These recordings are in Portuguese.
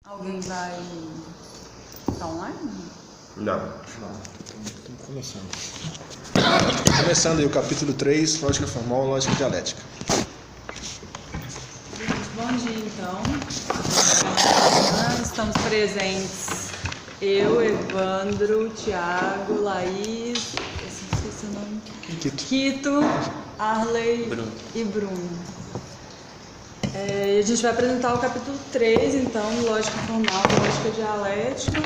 Alguém vai estar online? Não. Estamos começando. Começando aí o capítulo 3, lógica formal, lógica dialética. Bom dia, então. Estamos presentes. Eu, Evandro, Thiago, Laís, esqueci o nome. Quito, Arley e Bruno. A gente vai apresentar o capítulo 3, então, lógica formal e lógica dialética.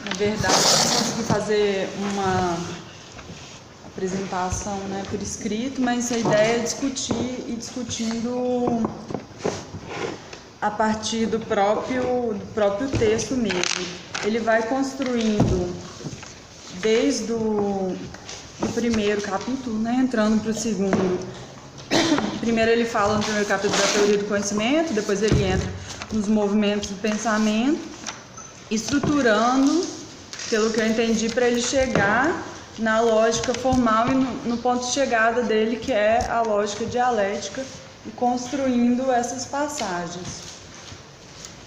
Na verdade, eu não consegui fazer uma apresentação, né, por escrito, mas a ideia é discutir e discutindo a partir do próprio texto mesmo. Ele vai construindo desde o primeiro capítulo, né, entrando para o segundo. Primeiro ele fala no primeiro capítulo da teoria do conhecimento, depois ele entra nos movimentos do pensamento, estruturando, pelo que eu entendi, para ele chegar na lógica formal e no ponto de chegada dele, que é a lógica dialética, e construindo essas passagens.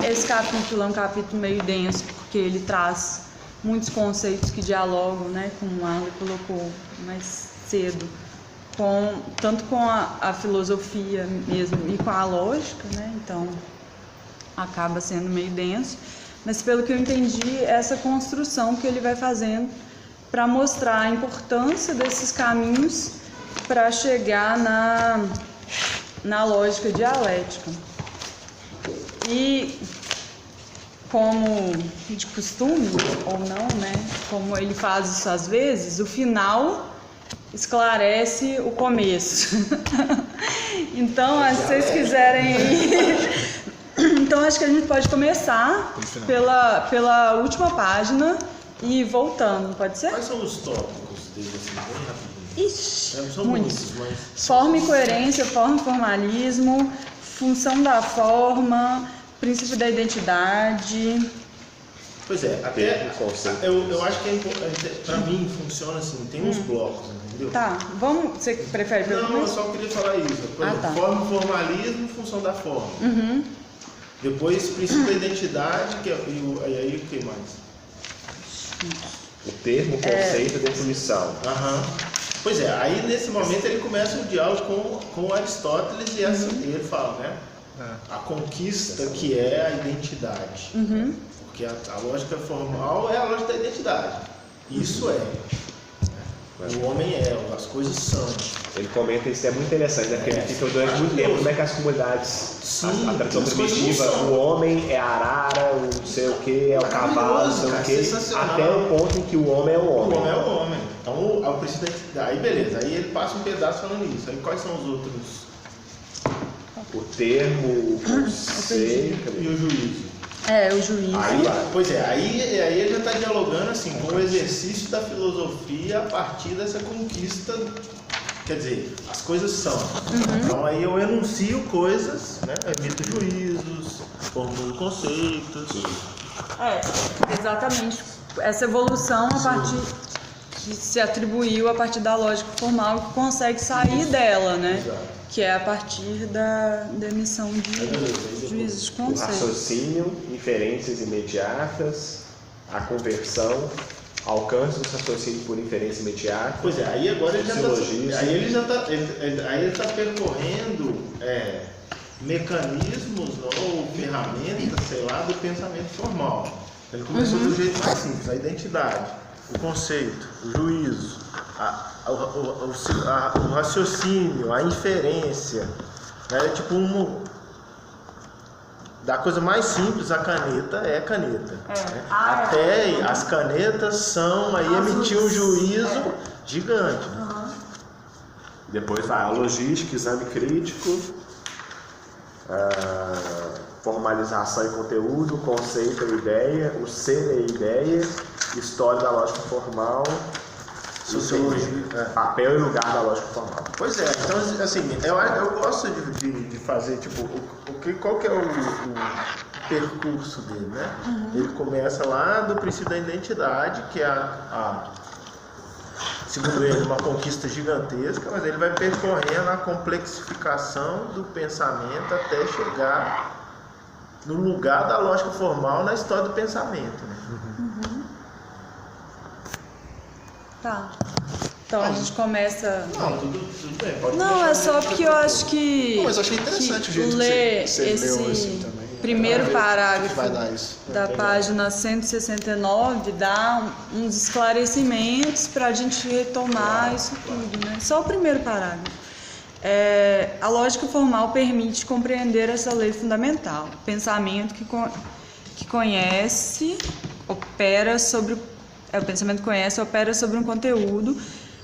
Esse capítulo é um capítulo meio denso, porque ele traz muitos conceitos que dialogam, né, como o Arley colocou mais cedo, tanto com a filosofia mesmo e com a lógica, né? Então acaba sendo meio denso, mas pelo que eu entendi, essa construção que ele vai fazendo para mostrar a importância desses caminhos para chegar na lógica dialética. E como de costume, ou não, né? Como ele faz isso às vezes, o final esclarece o começo. Então, se vocês quiserem aí... Então, acho que a gente pode começar pela última página e voltando, pode ser? Quais são os tópicos dele, assim, bem rapidinho? Ixi, São muitos, mas... Forma e coerência, forma e formalismo, função da forma, princípio da identidade... Pois é, até eu acho que é importante, pra mim funciona assim, tem uns blocos, entendeu? Tá, você prefere pelo Não, eu só queria falar isso. Por exemplo, tá. Forma e formalismo, função da forma. Uhum. Depois, princípio da identidade, e aí o que mais? O termo, o conceito, a definição. Aham. Pois é, aí nesse momento ele começa o diálogo com Aristóteles e ele fala, né? A conquista que é a identidade. Uhum. Porque a lógica formal é a lógica da identidade. Isso é. O homem é, as coisas são. Ele comenta isso, é muito interessante, né? Porque ele fica durante muito tempo como é que as comunidades, a tradição primitiva, o homem é a arara, o não sei o que, é o cavalo, não sei o que, até o ponto em que o homem é o homem. O homem é o homem. Então, ao princípio aí beleza, aí ele passa um pedaço falando isso. Aí quais são os outros? O termo, o conceito E o juízo. O juízo. Aí ele já está dialogando assim, com o exercício da filosofia a partir dessa conquista. Quer dizer, as coisas são. Então aí eu enuncio coisas, né? Emito juízos, formulo conceitos. Exatamente. Essa evolução a partir que se atribuiu a partir da lógica formal, que consegue sair dela, né? Exato. Que é a partir da emissão de juízos de o conceito. raciocínio, inferências imediatas, a conversão, alcance do raciocínio por inferência imediata. Pois é, aí agora ele já está ele tá percorrendo mecanismos ou ferramentas, sei lá, do pensamento formal. Ele começou do jeito mais simples, a identidade, o conceito, o juízo, o raciocínio, a inferência, né? Tipo da coisa mais simples, a caneta é caneta. Né? Até as canetas são aí emitir um juízo gigante. Né? Depois vai a logística, exame crítico, formalização e conteúdo, conceito e ideia, o ser e ideia, história da lógica formal, Sociologia, papel e lugar da lógica formal. Pois é, então assim, eu gosto de fazer, tipo, qual que é o percurso dele, né? Ele começa lá do princípio da identidade, que é segundo ele, uma conquista gigantesca, mas ele vai percorrendo a complexificação do pensamento até chegar no lugar da lógica formal na história do pensamento. Né? Tá. Então a gente começa... Não, tudo bem. Pode Não, deixar é só porque eu acho que... Não, mas eu achei interessante o jeito que ler você leu esse assim também. primeiro Que parágrafo vai dar isso. da página 169 dá uns esclarecimentos para a gente retomar isso tudo, né? Só o primeiro parágrafo. A lógica formal permite compreender essa lei fundamental. O pensamento que conhece, opera sobre o pensamento conhece, opera sobre um conteúdo,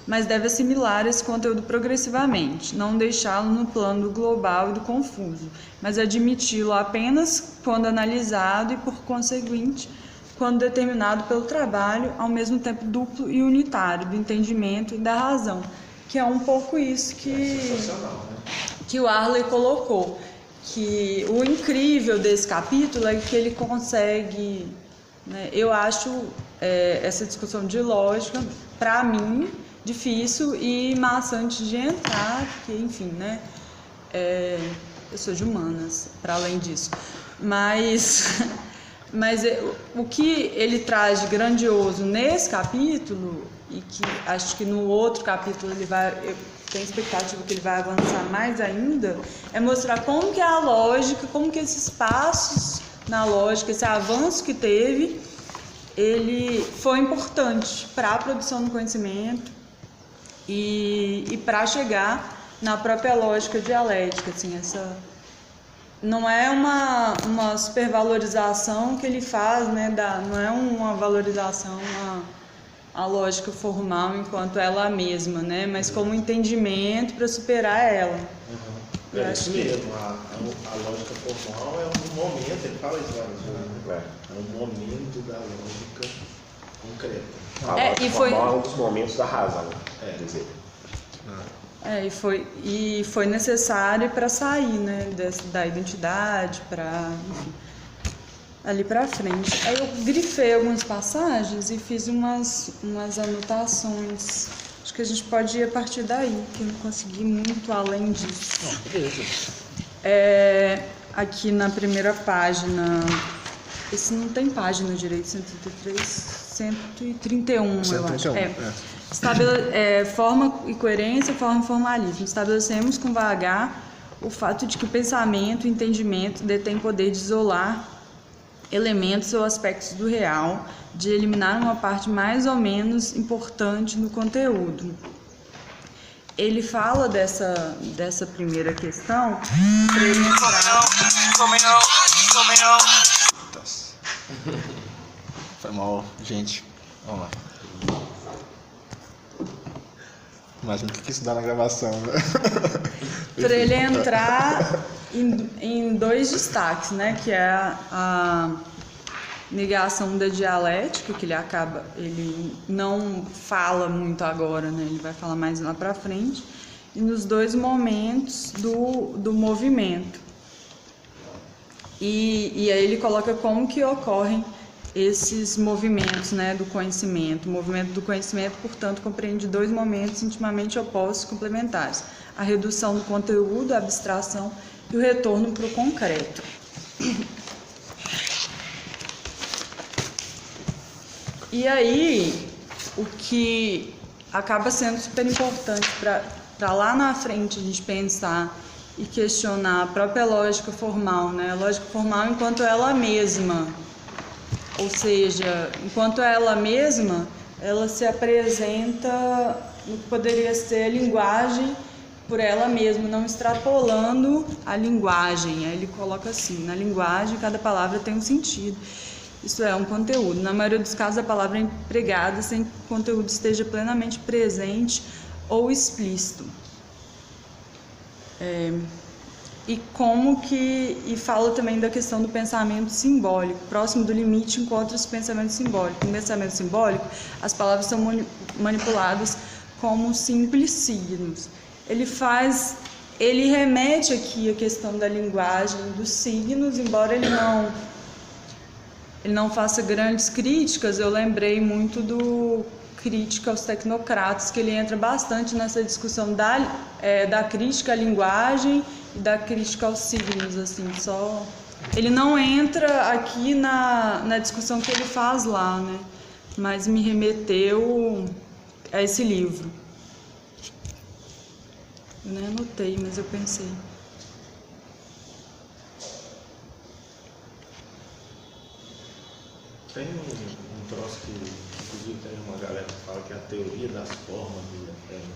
mas deve assimilar esse conteúdo progressivamente, não deixá-lo no plano do global e do confuso, mas admiti-lo apenas quando analisado e, por conseguinte, quando determinado pelo trabalho, ao mesmo tempo duplo e unitário, do entendimento e da razão, que é um pouco isso que o Harley colocou, que o incrível desse capítulo é que ele consegue, né, eu acho essa discussão de lógica, para mim, difícil e maçante de entrar, porque, enfim, né, eu sou de humanas, para além disso, mas o que ele traz de grandioso nesse capítulo, e que acho que no outro capítulo eu tenho expectativa que ele vai avançar mais ainda, é mostrar como que a lógica, como que esses passos na lógica, esse avanço que teve, ele foi importante para a produção do conhecimento e para chegar na própria lógica dialética, assim, essa não é uma supervalorização que ele faz, né, não é uma valorização a lógica formal enquanto ela mesma, né, mas como entendimento para superar ela. É isso mesmo, a lógica formal é um momento, ele fala isso várias vezes, né? É um momento da lógica concreta. A lógica formal é um dos momentos da razão, dizer. E foi necessário para sair, né, da identidade, para, enfim, ali para frente. Aí eu grifei algumas passagens e fiz umas anotações. Acho que a gente pode ir a partir daí, que eu não consegui muito além disso. Aqui na primeira página, esse não tem página direito, 133, 131, eu acho. Forma e coerência, forma e formalismo. Estabelecemos com VH o fato de que o pensamento e o entendimento detêm poder de isolar elementos ou aspectos do real, de eliminar uma parte mais ou menos importante no conteúdo. Ele fala dessa primeira questão para ele entrar... Foi mal, gente. Vamos lá. Imagina o que isso dá na gravação, né? Para ele entrar em dois destaques, né? Que é a negação da dialética, que ele não fala muito agora, né? Ele vai falar mais lá para frente, e nos dois momentos do movimento. E aí ele coloca como que ocorrem esses movimentos, né, do conhecimento. O movimento do conhecimento, portanto, compreende dois momentos intimamente opostos e complementares: a redução do conteúdo, a abstração e o retorno para o concreto. E aí, o que acaba sendo super importante para lá na frente a gente pensar e questionar a própria lógica formal, né? A lógica formal enquanto ela mesma, ou seja, enquanto ela mesma, ela se apresenta no que poderia ser a linguagem por ela mesma, não extrapolando a linguagem. Aí ele coloca assim: na linguagem cada palavra tem um sentido. Isso é um conteúdo. Na maioria dos casos, a palavra é empregada sem que o conteúdo esteja plenamente presente ou explícito. E fala também da questão do pensamento simbólico. Próximo do limite encontra-se o pensamento simbólico. No pensamento simbólico, as palavras são manipuladas como simples signos. Ele remete aqui a questão da linguagem dos signos, embora ele não faça grandes críticas. Eu lembrei muito do Crítica aos Tecnocratas, que ele entra bastante nessa discussão da crítica à linguagem e da crítica aos signos, assim, só Ele não entra aqui na discussão que ele faz lá, né? Mas me remeteu a esse livro. Eu nem anotei, mas eu pensei. Tem um troço que, inclusive, tem uma galera que fala que é a teoria das formas do inferno.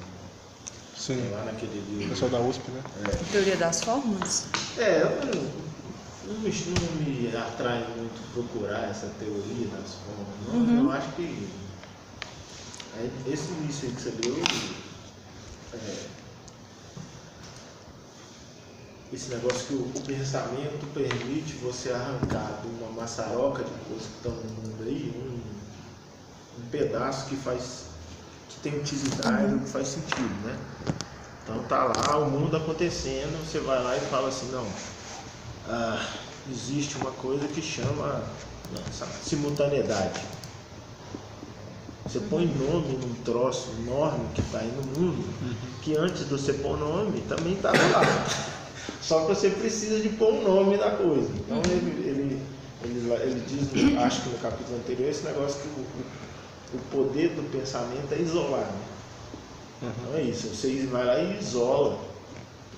Sim. Tem lá naquele livro. Pessoal da USP, né? Teoria das formas? Não me atrai muito procurar essa teoria das formas. Não. Eu acho que esse início aí que você deu, esse negócio que o pensamento permite você arrancar de uma maçaroca de coisas que estão no mundo aí, um pedaço que tem utilidade, que faz sentido, né? Então tá lá o mundo acontecendo, você vai lá e fala assim, não, existe uma coisa que chama simultaneidade. Você põe nome num troço enorme que está aí no mundo, que antes de você pôr nome também estava lá. Só que você precisa de pôr um nome na coisa. Então ele diz, acho que no capítulo anterior, esse negócio que o poder do pensamento é isolar. Né? Então é isso, você vai lá e isola.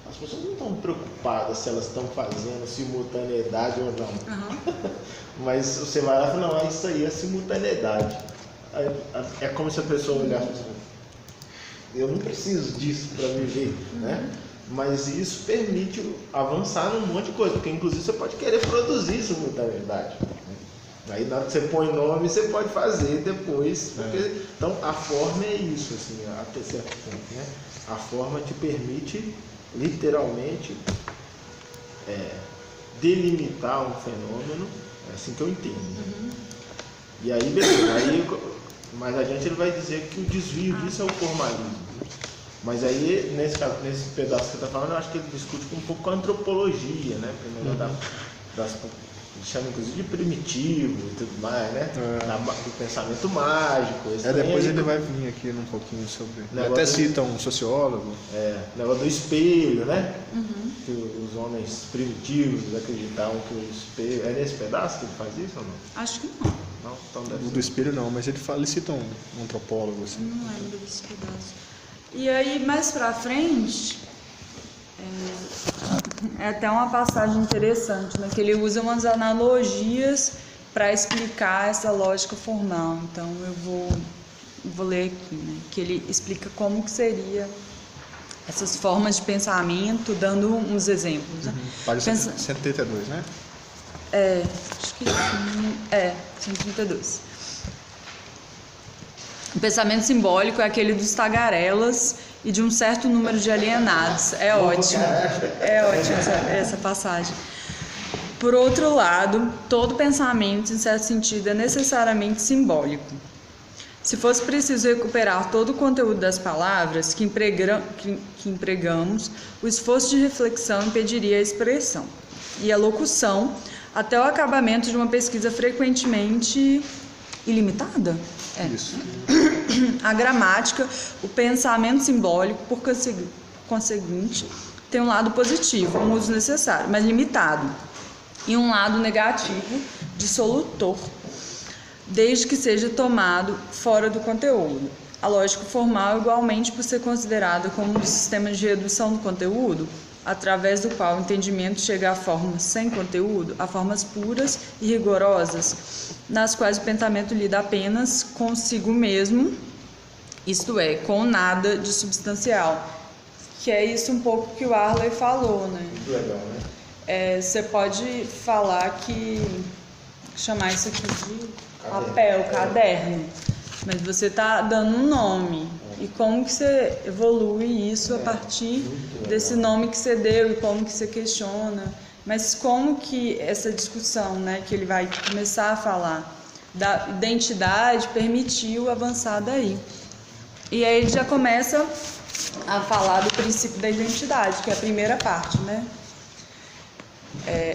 As pessoas não estão preocupadas se elas estão fazendo simultaneidade ou não. Mas você vai lá e fala, não, isso aí é simultaneidade. É como se a pessoa olhasse assim, eu não preciso disso para viver, né? Mas isso permite avançar num monte de coisa, porque inclusive você pode querer produzir simultaneidade. Aí na hora que você põe nome, você pode fazer depois. Porque, então a forma é isso, assim, até certo ponto, né? A forma te permite literalmente delimitar um fenômeno, é assim que eu entendo. E aí, beleza, mais adiante ele vai dizer que o desvio disso é o formalismo. Mas aí, nesse pedaço que você está falando, eu acho que ele discute um pouco com a antropologia, né? Primeiro chama inclusive de primitivo e tudo mais, né? Do pensamento mágico. Depois ele vai vir aqui um pouquinho sobre. Ele até cita um sociólogo. O negócio do espelho, né? Que os homens primitivos acreditavam que o espelho. É nesse pedaço que ele faz isso ou não? Acho que não. Não? Então deve O do espelho não, mas ele cita um antropólogo, assim. Não lembro desse pedaço. E aí, mais pra frente, é até uma passagem interessante, né? Que ele usa umas analogias para explicar essa lógica formal. Então, eu vou ler aqui, né? Que ele explica como que seria essas formas de pensamento, dando uns exemplos. Né? Página 132, né? Acho que 132. O pensamento simbólico é aquele dos tagarelas e de um certo número de alienados. É ótimo essa passagem. Por outro lado, todo pensamento, em certo sentido, é necessariamente simbólico. Se fosse preciso recuperar todo o conteúdo das palavras que empregamos, o esforço de reflexão impediria a expressão e a locução até o acabamento de uma pesquisa frequentemente ilimitada. Isso. A gramática, o pensamento simbólico, por conseguinte, tem um lado positivo, um uso necessário, mas limitado, e um lado negativo, dissolutor, desde que seja tomado fora do conteúdo. A lógica formal, igualmente, por ser considerada como um sistema de redução do conteúdo, através do qual o entendimento chega a formas sem conteúdo, a formas puras e rigorosas, nas quais o pensamento lida apenas consigo mesmo, isto é, com nada de substancial. Que é isso um pouco que o Arley falou, né? Muito legal, né? Você pode falar chamar isso aqui de papel, caderno, mas você está dando um nome. E como que você evolui isso a partir desse nome que você deu e como que você questiona. Mas como que essa discussão, né, que ele vai começar a falar da identidade permitiu avançar daí. E aí ele já começa a falar do princípio da identidade, que é a primeira parte, né?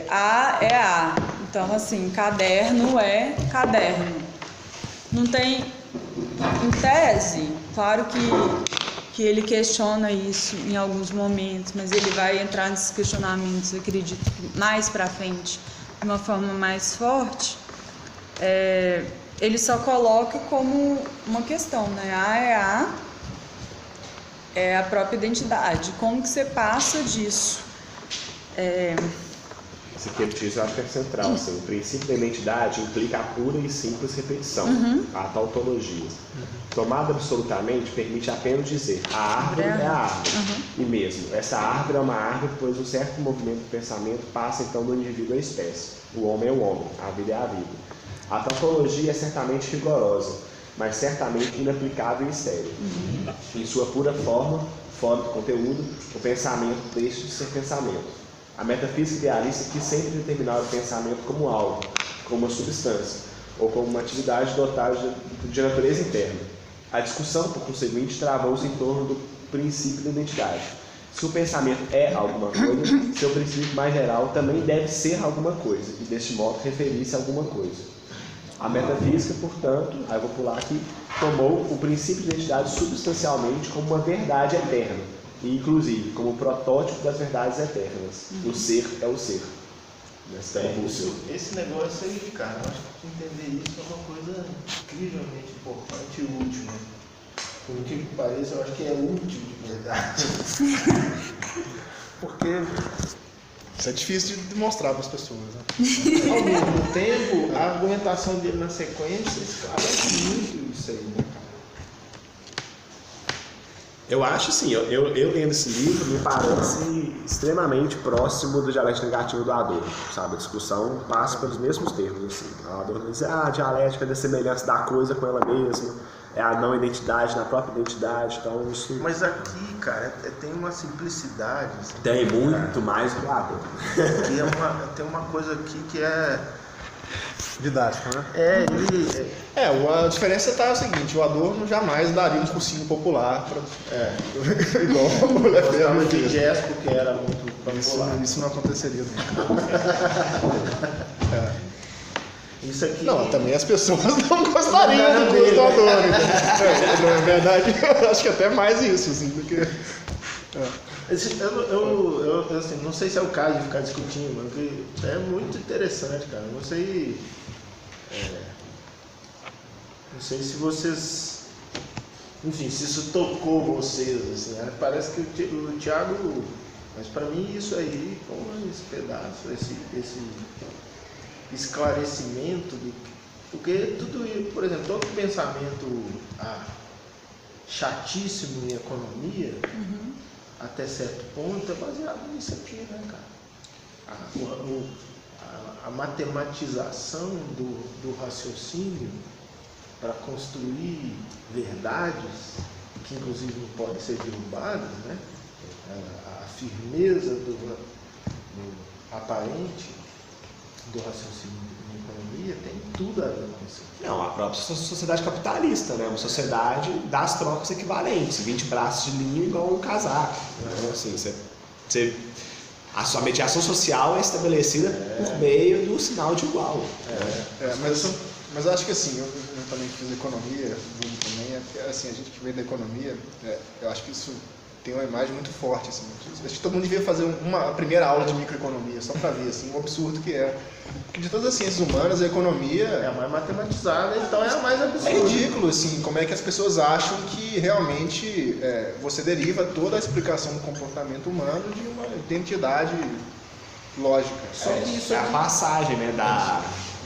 A é A. Então, assim, caderno é caderno. Não tem, em tese, claro que ele questiona isso em alguns momentos, mas ele vai entrar nesses questionamentos, eu acredito, mais pra frente de uma forma mais forte, ele só coloca como uma questão, né? A é a própria identidade. Como que você passa disso? Esse aqui ele diz, eu acho que é central. Assim, o princípio da identidade implica a pura e simples repetição, a tautologia. Tomada absolutamente permite apenas dizer a árvore é a árvore. E mesmo, essa árvore é uma árvore, pois um certo movimento do pensamento passa então do indivíduo à espécie. O homem é o homem, a vida é a vida. A tautologia é certamente rigorosa, mas certamente inaplicável e estéril. Em sua pura forma, fora do conteúdo, o pensamento deixa de ser pensamento. A metafísica idealista quis sempre determinar o pensamento como algo, como uma substância, ou como uma atividade dotada de natureza interna. A discussão, por conseguinte, travou-se em torno do princípio da identidade. Se o pensamento é alguma coisa, seu princípio mais geral também deve ser alguma coisa, e deste modo referir-se a alguma coisa. A metafísica, portanto, aí eu vou pular aqui, tomou o princípio de identidade substancialmente como uma verdade eterna, e inclusive como protótipo das verdades eternas. O ser é o ser. Esse negócio aí, cara, eu acho que entender isso é uma coisa incrivelmente importante e útil, né? Por incrível que pareça, eu acho que é útil de verdade. Porque isso é difícil de demonstrar para as pessoas, né? Ao mesmo tempo, a argumentação dele na sequência esclarece muito isso aí, né, cara? Eu acho assim, eu lendo esse livro me parece extremamente próximo do dialética negativa do Adorno, sabe? A discussão passa pelos mesmos termos, assim. O Adorno diz, a dialética é da semelhança da coisa com ela mesma, é a não identidade na própria identidade, então isso... Mas aqui, cara, tem uma simplicidade. Assim, tem muito mais do que o Adorno. Tem uma coisa aqui que é... Didático, né? A diferença está o seguinte, o Adorno jamais daria um cursinho popular para... igual o Lefebvre de jazz, porque era muito popular. Isso não aconteceria nunca. Isso aqui... Não, também as pessoas não gostariam do curso do Adorno. Na verdade, eu acho que até mais isso, assim, do que... Eu assim, não sei se é o caso de ficar discutindo, mas que é muito interessante, cara. Não sei se vocês, enfim, se isso tocou vocês, assim, né? Parece que o Thiago, mas para mim isso aí, esse pedaço, esse esclarecimento, porque tudo, por exemplo, todo pensamento chatíssimo em economia, até certo ponto, é baseado nisso aqui, né, cara? A matematização do raciocínio para construir verdades, que inclusive não podem ser derrubadas, né? A firmeza do aparente do raciocínio na economia tem tudo a ver com isso. Não, a própria sociedade capitalista, né? Uma sociedade das trocas equivalentes, 20 braços de linha igual um casaco. Então, assim, a sua mediação social é estabelecida por meio do sinal de igual. Mas eu acho que assim, eu também fiz economia, também, assim, a gente que veio da economia, eu acho que isso tem uma imagem muito forte, assim. Acho que todo mundo devia fazer a primeira aula de microeconomia, só para ver, assim, o absurdo que é. Porque de todas as ciências humanas, a economia... é a mais matematizada, então é a mais absurda. É ridículo, assim, como é que as pessoas acham que realmente você deriva toda a explicação do comportamento humano de uma identidade lógica. Só que isso é a passagem, né,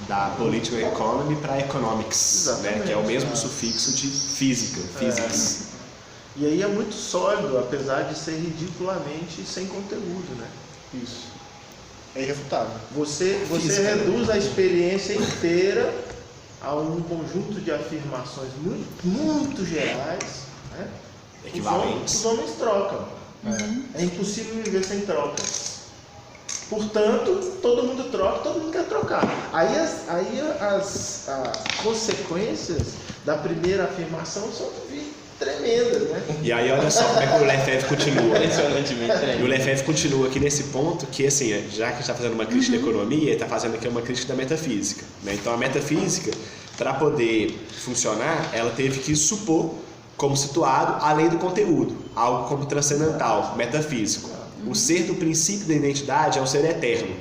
da political economy para economics, né, que é o mesmo sufixo de física, physics. E aí é muito sólido, apesar de ser ridiculamente sem conteúdo, né? Isso. É irrefutável. Você reduz a experiência inteira a um conjunto de afirmações muito, muito gerais, né? Equivalentes. Os homens trocam. É impossível viver sem troca. Portanto, todo mundo troca, todo mundo quer trocar. Aí as consequências da primeira afirmação são tremendas, né? E aí olha só como é que o Lefebvre continua. Impressionantemente tremendo. E o Lefebvre continua aqui nesse ponto que, assim, já que a gente está fazendo uma crítica da economia, ele está fazendo aqui uma crítica da metafísica, né? Então a metafísica, para poder funcionar, ela teve que supor como situado além do conteúdo, algo como transcendental, metafísico. O ser do princípio da identidade é um ser eterno.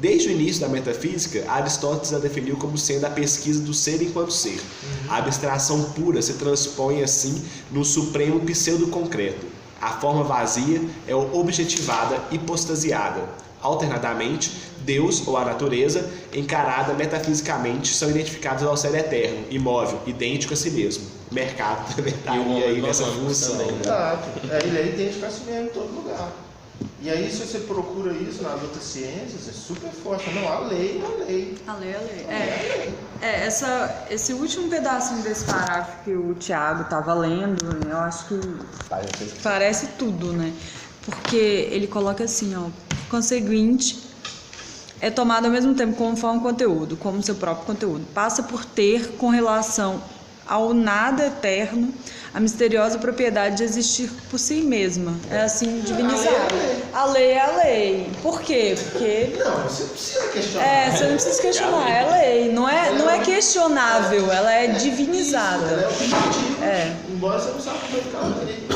Desde o início da metafísica, Aristóteles a definiu como sendo a pesquisa do ser enquanto ser. A abstração pura se transpõe, assim, no supremo pseudo-concreto. A forma vazia é objetivada, hipostasiada. Alternadamente, Deus ou a natureza, encarada metafisicamente, são identificados ao ser eterno, imóvel, idêntico a si mesmo. O mercado também está aí nessa função. Né? Exato. Ele é idêntico a si mesmo em todo lugar. E aí, se você procura isso nas outras ciências, é super forte. Não, a lei. A lei. Esse último pedacinho desse parágrafo que o Tiago estava lendo, eu acho que parece tudo, né? Porque ele coloca assim, ó, conseguinte, é tomado ao mesmo tempo como forma conteúdo, como seu próprio conteúdo. Passa por ter, com relação ao nada eterno, a misteriosa propriedade de existir por si mesma. É assim, divinizado. A lei é a lei. Por quê? Porque... Não, você não precisa questionar. Você não precisa questionar, é lei. Não é questionável, ela é divinizada. Ela é objetiva, embora você não saiba como é que ela lei.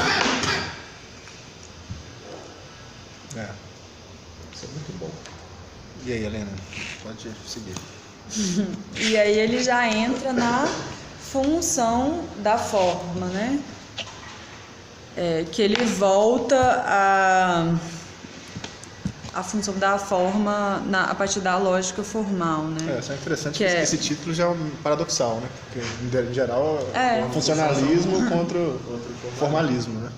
Isso é muito bom. E aí, Helena? Pode seguir. E aí ele já entra na função da forma, né? Que ele volta a função da forma a partir da lógica formal, né? Isso é interessante que esse título já é paradoxal, né? Porque, em geral, é um funcionalismo contra o formalismo, né?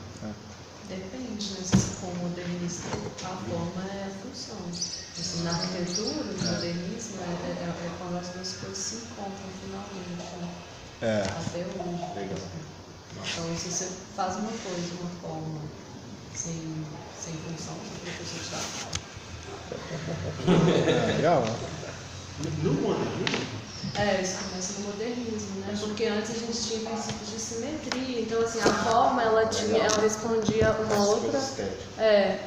Depende, né? Se for modernista, a forma é a função. Assim, na arquitetura, o modernismo é quando as duas coisas se encontram finalmente, né? Até hoje. Legal. Então, se você faz uma coisa, uma forma, sem função, você está. Legal. No modernismo? Isso começa no modernismo, né? Porque antes a gente tinha princípios de simetria, então assim, a forma ela respondia uma outra.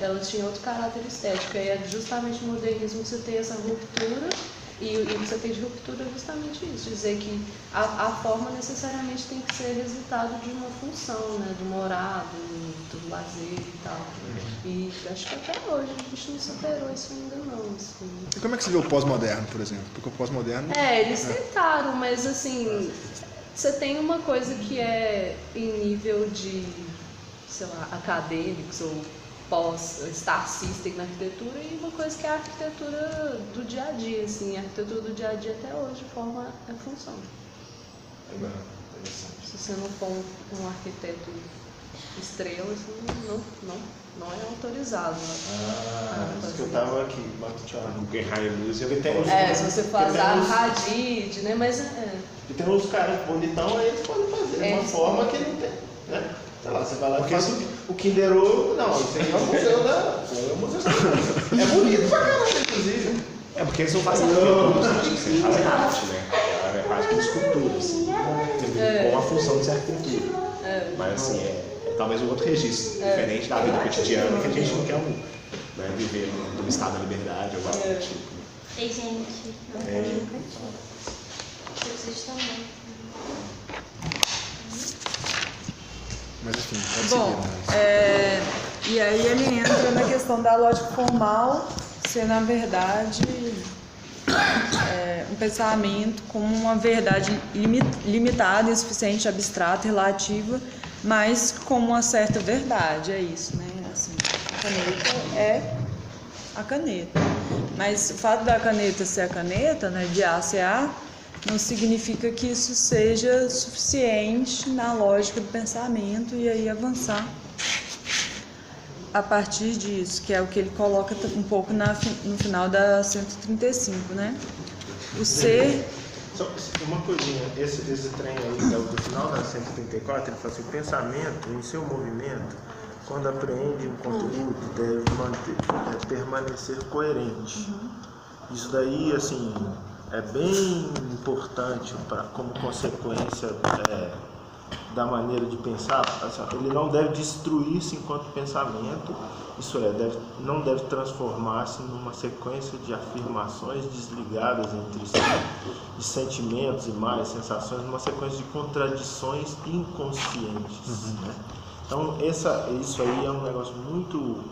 Ela tinha outro caráter estético. E é justamente no modernismo que você tem essa ruptura, e você tem de ruptura justamente isso, dizer que a forma necessariamente tem que ser resultado de uma função, né? Do morado, do lazer e tal. E acho que até hoje a gente não superou isso ainda não. Assim. E como é que você vê o pós-moderno, por exemplo? Porque o pós-moderno... Eles tentaram, mas assim, você tem uma coisa que é em nível de, sei lá, acadêmicos ou pós-Star System na arquitetura, e uma coisa que é a arquitetura do dia a dia, assim. A arquitetura do dia a dia até hoje forma a função. Se você não for um arquiteto estrela, assim, não é autorizado. Isso que eu tava aqui, Guggenheim Museum. Se você for a Hadid, né? Mas E tem uns caras bonitão, aí eles podem fazer de uma forma que não tem, né? Sei lá, você vai lá e faz o Kinder Ovo. Não, isso aí é o museu É bonito pra caralho, inclusive. Porque eles não fazem arquitetura, eles fazem arte, né? É quase que escultura, assim. Com a função de ser arquitetura. Mas assim, é talvez um outro registro, diferente da vida cotidiana, que a gente não quer viver num estado da liberdade ou algo do tipo. Ei, gente, não nunca tive. Vocês também. Mas enfim, pode seguir. E aí ele entra na questão da lógica formal ser, na verdade, um pensamento como uma verdade limitada, insuficiente, abstrata, relativa, mas como uma certa verdade, é isso, né? Assim, a caneta é a caneta. Mas o fato da caneta ser a caneta, né, de A ser A, não significa que isso seja suficiente na lógica do pensamento e aí avançar a partir disso, que é o que ele coloca um pouco no final da 135, né? O ser... Só uma coisinha, esse trem aí, do final da 134, ele fala assim: o pensamento, em seu movimento, quando apreende um conteúdo, deve permanecer coerente. Isso daí, assim, é bem importante como consequência da maneira de pensar. Ele não deve destruir-se enquanto pensamento, isso não deve transformar-se numa sequência de afirmações desligadas entre si, de sentimentos, imagens, sensações, numa sequência de contradições inconscientes. Né? Então, isso aí é um negócio muito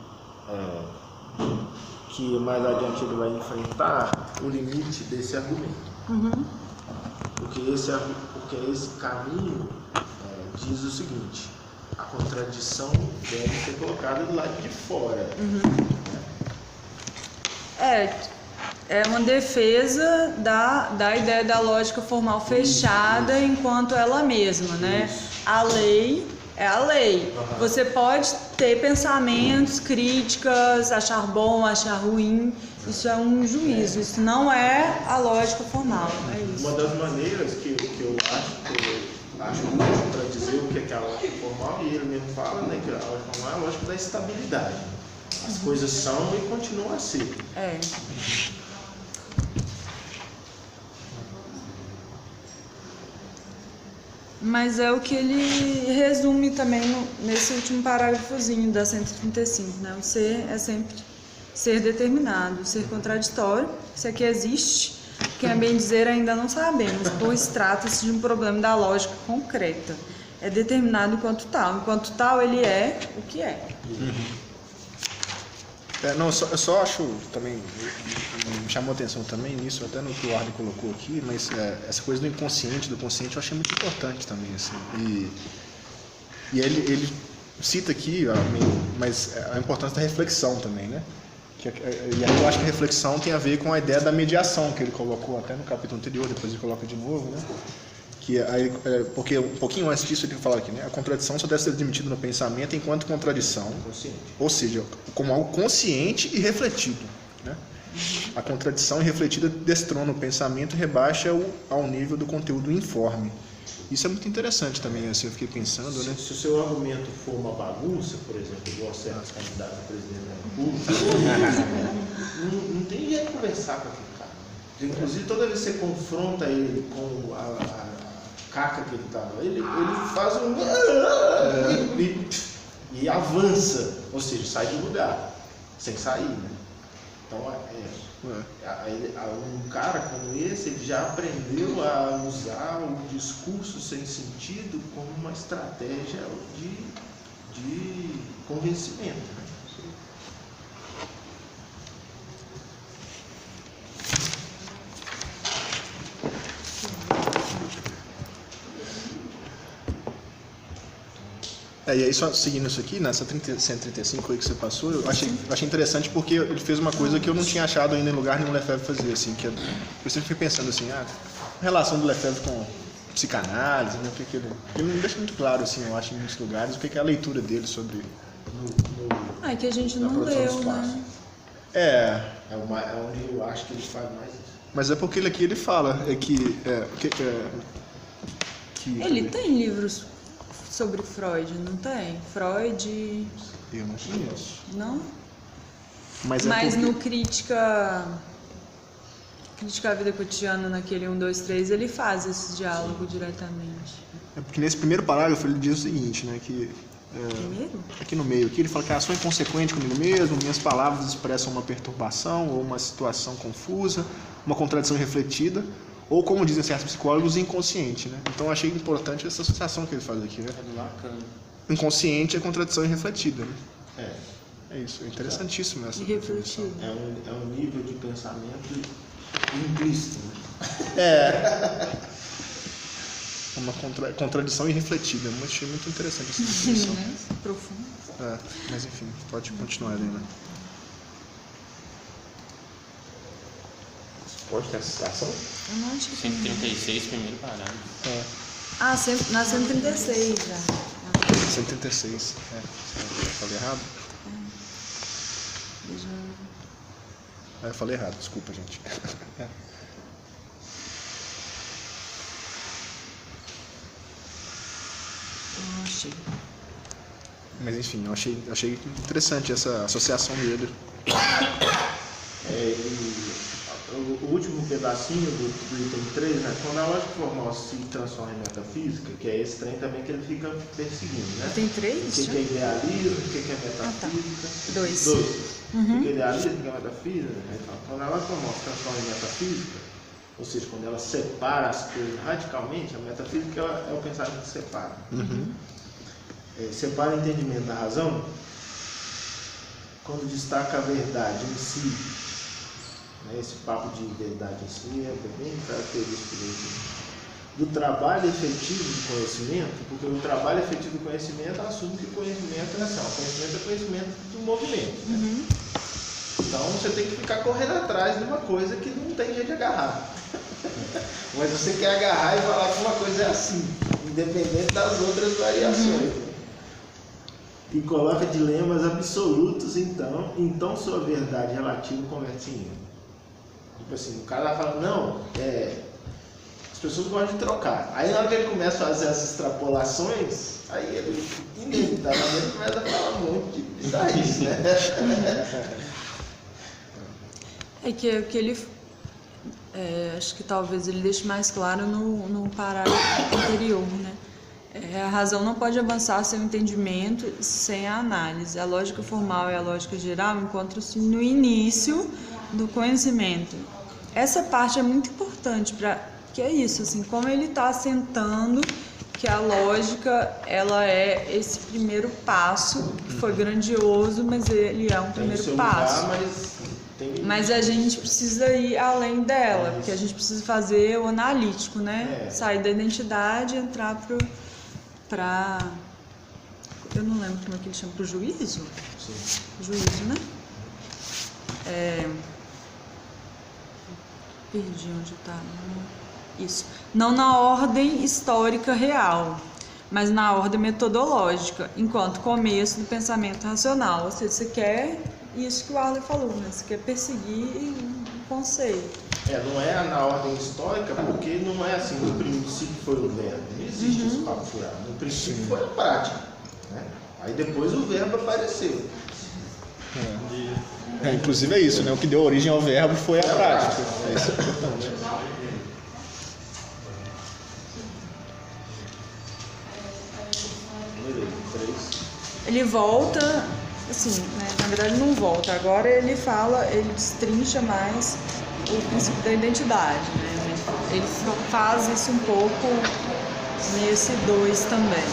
que mais adiante ele vai enfrentar o limite desse argumento. Porque esse caminho diz o seguinte: a contradição deve ser colocada do lado de fora. É uma defesa da ideia da lógica formal fechada enquanto ela mesma, né? A lei é a lei. Você pode ter pensamentos, críticas, achar bom, achar ruim. Isso é um juízo. Isso não é a lógica formal. É isso. Uma das maneiras que eu acho útil para dizer o que é a lógica formal, e ele mesmo fala, né, que a lógica formal é a lógica da estabilidade. As coisas são e continuam a ser. Mas é o que ele resume também nesse último parágrafozinho da 135, né? O ser é sempre ser determinado, o ser contraditório. Isso aqui existe, que é bem dizer ainda não sabemos, pois trata-se de um problema da lógica concreta. É determinado enquanto tal. Enquanto tal, ele é o que é. Eu só acho também, me chamou a atenção também nisso, até no que o Arden colocou aqui, mas essa coisa do inconsciente, do consciente, eu achei muito importante também, assim. E ele cita aqui, mas a importância da reflexão também, né? E aí eu acho que a reflexão tem a ver com a ideia da mediação que ele colocou até no capítulo anterior, depois ele coloca de novo, né? Porque um pouquinho antes disso ele fala aqui, né? A contradição só deve ser admitida no pensamento enquanto contradição, ou seja, como algo consciente e refletido, né? A contradição irrefletida destrona o pensamento e rebaixa-o ao nível do conteúdo informe. Isso é muito interessante também, assim, eu fiquei pensando, né? Se o seu argumento for uma bagunça, por exemplo, igual certos candidatos a presidente da República, não tem jeito de conversar com aquele cara. Inclusive, toda vez que você confronta ele com a caca que ele estava, ele faz e avança, ou seja, sai do lugar, sem sair, né? Então, um cara como esse, ele já aprendeu a usar o discurso sem sentido como uma estratégia de convencimento, né? E aí, só seguindo isso aqui, nessa 135 aí que você passou, eu achei interessante porque ele fez uma coisa que eu não tinha achado ainda em lugar nenhum Lefebvre fazer, assim, que eu sempre fiquei pensando assim, a relação do Lefebvre com psicanálise, né, porque ele não deixa muito claro, assim, eu acho, em muitos lugares, o que é a leitura dele sobre... É que a gente não leu, né? É onde eu acho que ele faz mais isso. Mas é porque aqui ele fala que ele tem livros sobre Freud, não tem? Freud... Eu não conheço. Não? Mas no Crítica à Vida Cotidiana, naquele 1, 2, 3, ele faz esse diálogo diretamente. É porque nesse primeiro parágrafo ele diz o seguinte, né, que... Primeiro? Aqui no meio, aqui ele fala que a ação é inconsequente comigo mesmo, minhas palavras expressam uma perturbação ou uma situação confusa, uma contradição refletida, ou, como dizem certos psicólogos, inconsciente, né? Então eu achei importante essa associação que ele faz aqui, né? Inconsciente é contradição irrefletida, né? É isso, é interessantíssimo essa. Irrefletido. É um nível de pensamento implícito, né? Uma contradição irrefletida. Eu achei muito interessante essa definição. Profundo. Mas enfim, pode continuar, Helena. Onde tem essa citação? Eu não acho que 136, primeiro parágrafo. Na 136 já. 136. Falei errado? Eu falei errado, desculpa, gente. Não achei. Mas enfim, eu achei interessante essa associação dele. O último pedacinho do item 3, né? Quando a lógica formal se transforma em metafísica, que é esse trem também que ele fica perseguindo, né? Tem 3? O que é idealismo, o que é metafísica? 2. O que é idealismo, o que é metafísica? Então, quando a lógica formal se transforma em metafísica, ou seja, quando ela separa as coisas radicalmente, a metafísica é o pensamento que separa. Separa o entendimento da razão quando destaca a verdade em si, né, esse papo de verdade em si é bem característico do trabalho efetivo do conhecimento, porque o trabalho efetivo do conhecimento assume que o conhecimento é ação, o conhecimento é conhecimento do movimento. Né? Então você tem que ficar correndo atrás de uma coisa que não tem jeito de agarrar. Mas você quer agarrar e falar que uma coisa é assim, independente das outras variações. E coloca dilemas absolutos, então sua verdade relativa converte em erro. Tipo assim, o cara fala, não, as pessoas gostam de trocar. Aí na hora que ele começa a fazer as extrapolações, aí ele inevitavelmente começa a falar um monte de bizarrice, né? É que ele, acho que talvez ele deixe mais claro no parágrafo anterior, né? A razão não pode avançar sem o entendimento, sem a análise. A lógica formal e a lógica geral encontram-se no início do conhecimento. Essa parte é muito importante, que é isso, assim, como ele está assentando que a lógica, ela é esse primeiro passo, que foi grandioso, mas ele é um primeiro passo. Mas a gente precisa ir além dela, porque a gente precisa fazer o analítico, né? Sair da identidade e entrar para eu não lembro como é que ele chama, para o juízo? Sim. Juízo, né? Perdi onde está. Isso. Não na ordem histórica real, mas na ordem metodológica, enquanto começo do pensamento racional. Ou seja, você quer isso que o Arley falou, né? Você quer perseguir um conceito. Não é na ordem histórica, porque não é assim, no princípio foi o verbo. Não existe esse papo furado. No princípio foi a prática. Né? Aí depois o verbo apareceu. Inclusive é isso, né? O que deu origem ao verbo foi a prática. É isso que é importante. Ele volta, assim, né? Na verdade não volta. Agora ele destrincha mais o princípio da identidade, né? Ele faz isso um pouco nesse 2 também.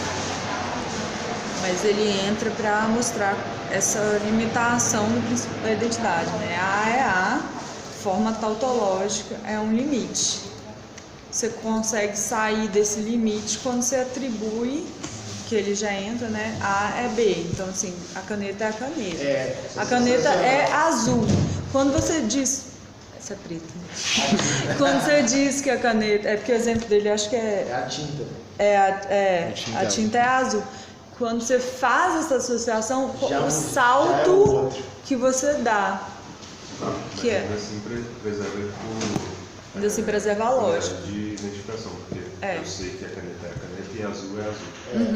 Mas ele entra para mostrar essa limitação do princípio da identidade, né? A é A, forma tautológica é um limite. Você consegue sair desse limite quando você atribui, que ele já entra, né? A é B. Então, assim, a caneta é a caneta. A caneta é azul. Quando você diz... Essa é preta. Quando você diz que a caneta... É porque o exemplo dele, acho que é a tinta. A tinta é azul. Quando você faz essa associação, o salto que você dá. Que é... Ainda assim preserva a lógica. De identificação, porque eu sei que a caneta é a caneta e azul é azul.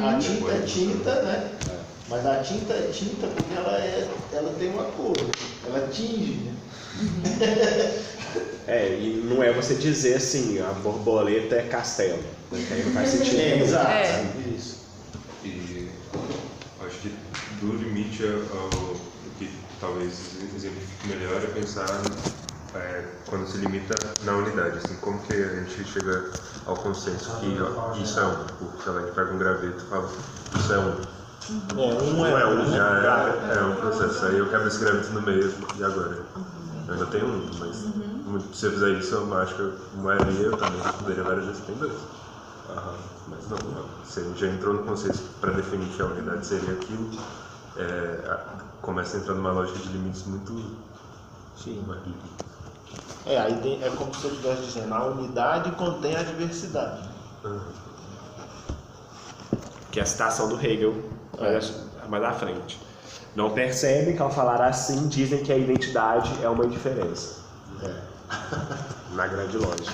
A tinta é tinta, né? Mas a tinta é tinta porque ela tem uma cor, ela tinge, né? E não é você dizer assim, a borboleta é castelo. Aí não faz sentido. Exato. Isso. E acho que do limite o que talvez exemplifique melhor é pensar quando se limita na unidade, assim, como que a gente chega ao consenso que isso é um, tipo, sei lá, a gente pega um graveto e fala, isso é um. Não é um, já é um processo. Aí eu quebro esse graveto no meio e agora? Eu ainda tenho um, mas se você fizer isso, eu acho que a maioria eu também responderia várias vezes, tem 2. Mas não. Você já entrou no conceito para definir que a unidade seria aquilo, começa a entrar numa lógica de limites muito... Sim. Aí é como se eu estivesse dizendo, a unidade contém a diversidade. Que é a citação do Hegel, mais à frente. Não percebem que ao falar assim, dizem que a identidade é uma indiferença. Na grande lógica.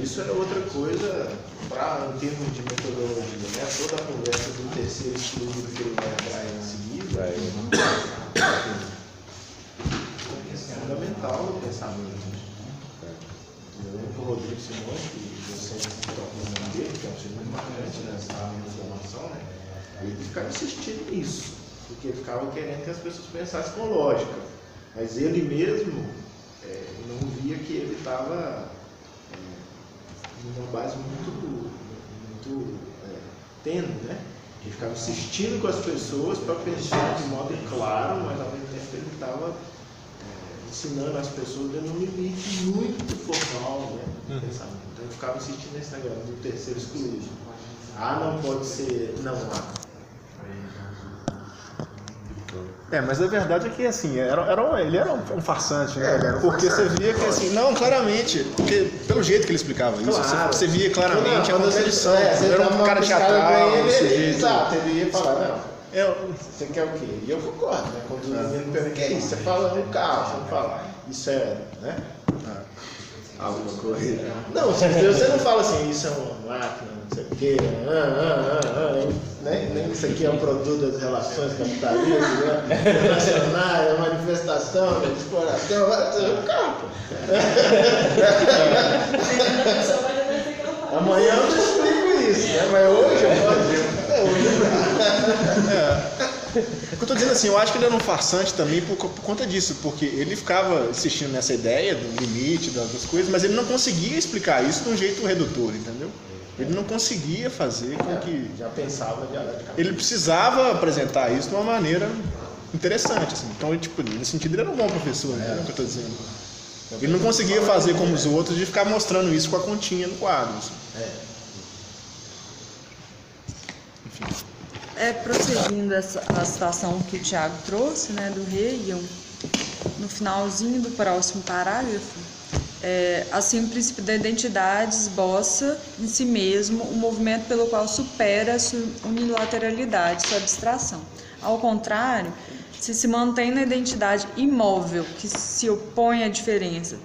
Isso é outra coisa, em termos de metodologia, né? Toda a conversa do terceiro estudo que ele vai entrar em seguida é fundamental o pensamento. Eu lembro que o Rodrigo Simões, que você toca no nome dele, que é um ser muito marcante nessa informação, né? Ele ficava insistindo nisso, porque ele ficava querendo que as pessoas pensassem com lógica. Mas ele mesmo não via que ele estava numa base muito tênue, né? Ele ficava insistindo com as pessoas para pensar de modo claro, mas ao mesmo tempo ele estava ensinando as pessoas dentro de um limite muito formal, né? Pensamento. Então ele ficava insistindo nesse negócio do terceiro excluído. Não pode ser não há. Mas a verdade é que assim, ele era um farsante, né? Porque você via que assim, não, claramente, porque pelo jeito que ele explicava isso, você via claramente a contradição. Era um cara teatral, exato, ele ia falar, você quer o quê? E eu concordo, né? Quando o menino pergunta, o que é isso? Você fala um carro, você não fala, isso é, né? Alguma coisa. Não, você não fala assim, isso é uma máquina, não sei o quê, nem isso aqui é um produto das relações capitalistas, né? Internacionais, a manifestação, a exploração, é um carro. Amanhã eu te explico isso, né? Mas hoje O que eu tô dizendo assim, eu acho que ele era um farsante também por conta disso, porque ele ficava insistindo nessa ideia do limite, das coisas, mas ele não conseguia explicar isso de um jeito redutor, entendeu? Ele não conseguia fazer com que... Já pensava dialeticamente. Ele precisava apresentar isso de uma maneira interessante, assim. Então, nesse sentido, ele era um bom professor, né? É o que eu tô dizendo. Ele não conseguia fazer como os outros de ficar mostrando isso com a continha no quadro, assim. Enfim. Prosseguindo a citação que o Tiago trouxe, né, do Hegel, no finalzinho do próximo parágrafo, assim o princípio da identidade esboça em si mesmo o movimento pelo qual supera a sua unilateralidade, sua abstração. Ao contrário, se mantém na identidade imóvel, que se opõe à diferença,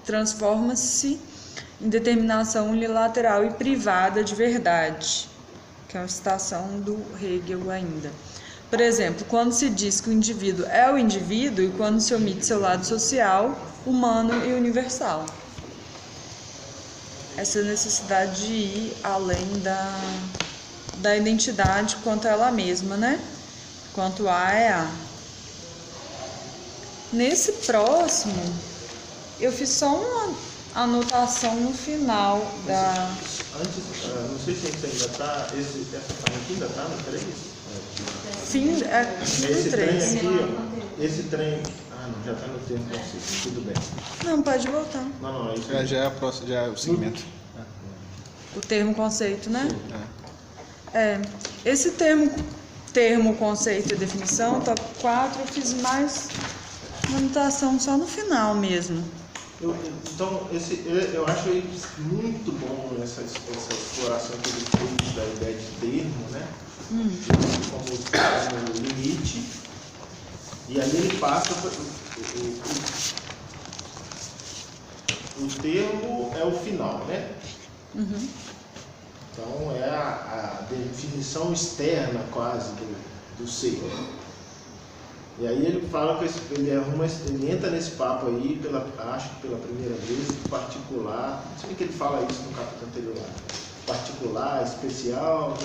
transforma-se em determinação unilateral e privada de verdade, que é uma citação do Hegel ainda. Por exemplo, quando se diz que o indivíduo é o indivíduo e quando se omite seu lado social, humano e universal. Essa necessidade de ir além da identidade quanto a ela mesma, né? Quanto A é A. Nesse próximo, eu fiz só uma anotação no final da... Antes, não sei se ainda está, essa parte aqui ainda está no 3? Fim do 3. Esse trem... não, já está no termo conceito, tudo bem. Não, pode voltar. Não, isso já é o segmento. O termo conceito, né? Esse termo, conceito e definição, top 4, eu fiz mais uma anotação só no final mesmo. Então, eu acho muito bom essa exploração que ele fez da ideia de termo, né? Como limite. E ali ele passa o termo é o final, né? Então é a definição externa quase do ser. E aí ele fala que ele entra nesse papo aí, acho que pela primeira vez, particular, não sei que ele fala isso no capítulo anterior lá, particular, especial,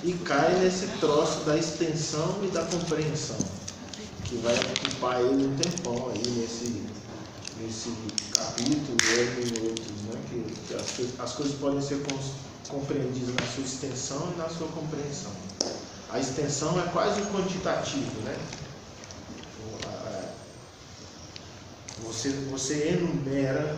e cai nesse troço da extensão e da compreensão, que vai ocupar ele um tempão aí nesse capítulo e em outros, né? Que as coisas podem ser compreendidas na sua extensão e na sua compreensão. A extensão é quase um quantitativo, né? Você enumera.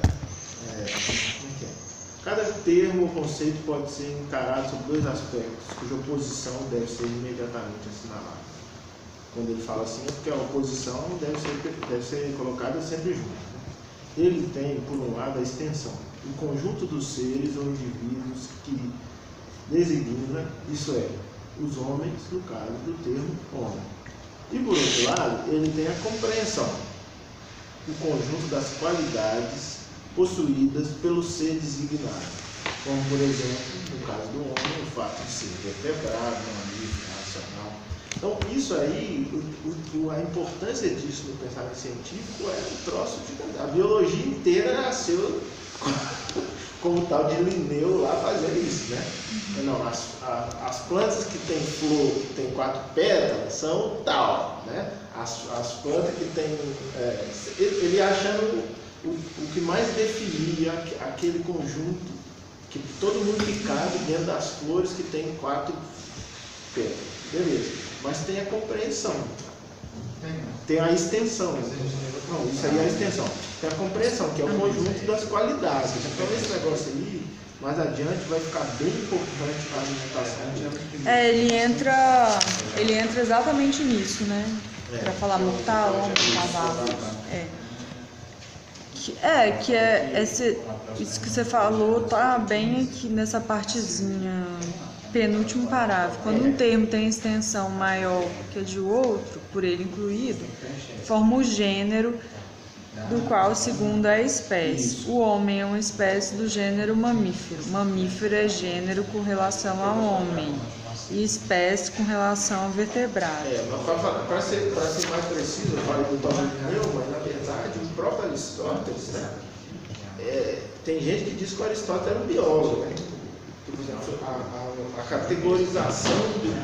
Cada termo ou conceito pode ser encarado sob dois aspectos, cuja oposição deve ser imediatamente assinalada. Quando ele fala assim, é porque a oposição deve ser colocada sempre junto. Né? Ele tem, por um lado, a extensão, o conjunto dos seres ou indivíduos que designa, isso é, os homens, no caso do termo homem. E por outro lado, ele tem a compreensão, o conjunto das qualidades possuídas pelo ser designado, como por exemplo, no caso do homem, o fato de ser vertebrado, mamífero, racional. Então isso aí, a importância disso no pensamento científico é um troço de... A biologia inteira nasceu como tal de Linneu lá fazendo isso, né? Não, as plantas que tem flor, que tem 4 pétalas, são tal, né? As plantas que tem... ele achando o que mais definia aquele conjunto que todo mundo que cabe dentro das flores que tem 4 pétalas. Beleza. Mas tem a compreensão. Tem a extensão. Não, isso aí é a extensão. Tem a compreensão, que é o conjunto das qualidades. Então esse negócio aí, mais adiante, vai ficar bem importante na argumentação. Ele entra exatamente nisso, né? Para falar mortal, homem, cavalo. Isso que você falou tá bem aqui nessa partezinha, penúltimo parágrafo. Quando um termo tem extensão maior que a de outro, por ele incluído, forma o gênero do qual o segundo é a espécie. O homem é uma espécie do gênero mamífero. Mamífero é gênero com relação ao homem e espécie com relação ao vertebrado. Para ser mais preciso, eu falei do Ptolomeu, mas na verdade o próprio Aristóteles, né? Tem gente que diz que o Aristóteles era um biólogo, né? Por exemplo, a categorização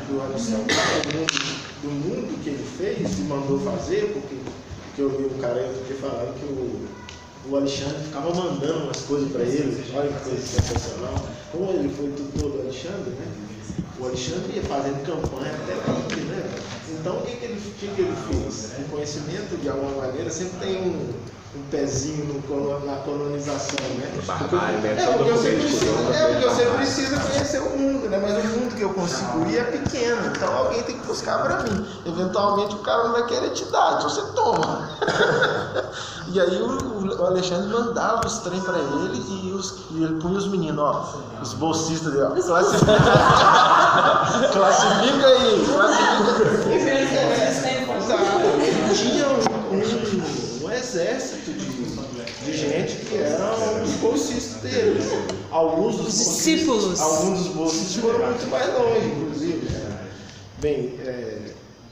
do Aristóteles do mundo que ele fez e mandou fazer, porque eu vi um cara que falava que o Alexandre ficava mandando umas coisas para ele, olha que coisa sensacional. Como ele foi tutor do Alexandre, né? O Alexandre ia fazendo campanha até aqui, né? Então o que ele fez? O conhecimento, de alguma maneira, sempre tem um pezinho na colonização, né? Porque você precisa conhecer o mundo, né? Mas o mundo que eu consigo ir é pequeno, então alguém tem que buscar para mim. Eventualmente o cara não vai querer te dar, então você toma. E aí o Alexandre mandava os trem para ele e ele punha os meninos, ó, os bolsistas dele, ó, classifica aí, Ele tinha um exército de gente que eram os bolsistas dele. Alguns dos discípulos. Alguns dos bolsistas foram muito mais longe, inclusive. Bem,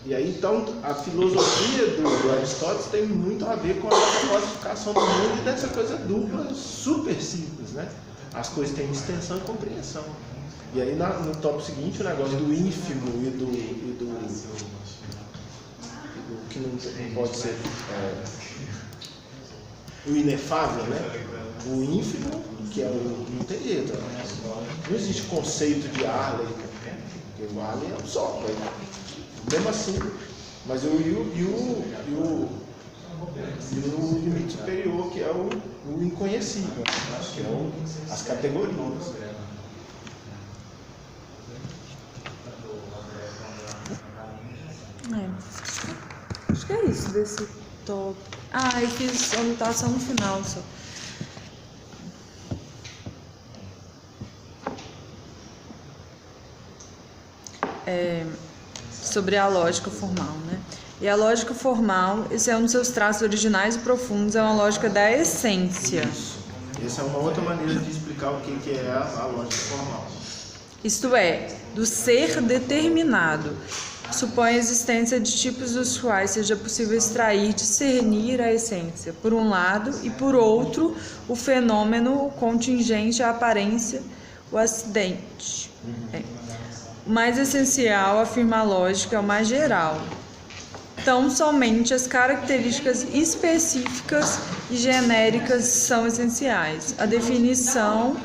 e aí então a filosofia do Aristóteles tem muito a ver com a nossa classificação do mundo e dessa coisa dupla, super simples, né? As coisas têm extensão e compreensão. E aí no tópico seguinte o negócio do ínfimo e do que não pode ser o inefável, né? O ínfimo, que é o não tem jeito, não existe conceito de Harley, porque o Harley é um só, mesmo assim, mas o limite superior, que é o inconhecível, que é as categorias. Acho que é isso desse tópico. Eu fiz anotação no final só. Sobre a lógica formal, né? E a lógica formal, esse é um dos seus traços originais e profundos, é uma lógica da essência. Isso. Essa é uma outra maneira de explicar o que é a lógica formal. Isto é, do ser determinado. Supõe a existência de tipos dos quais seja possível extrair, discernir a essência, por um lado, e por outro, o fenômeno, o contingente, a aparência, o acidente. O mais essencial, afirma a lógica, é o mais geral. Tão somente as características específicas e genéricas são essenciais. A definição,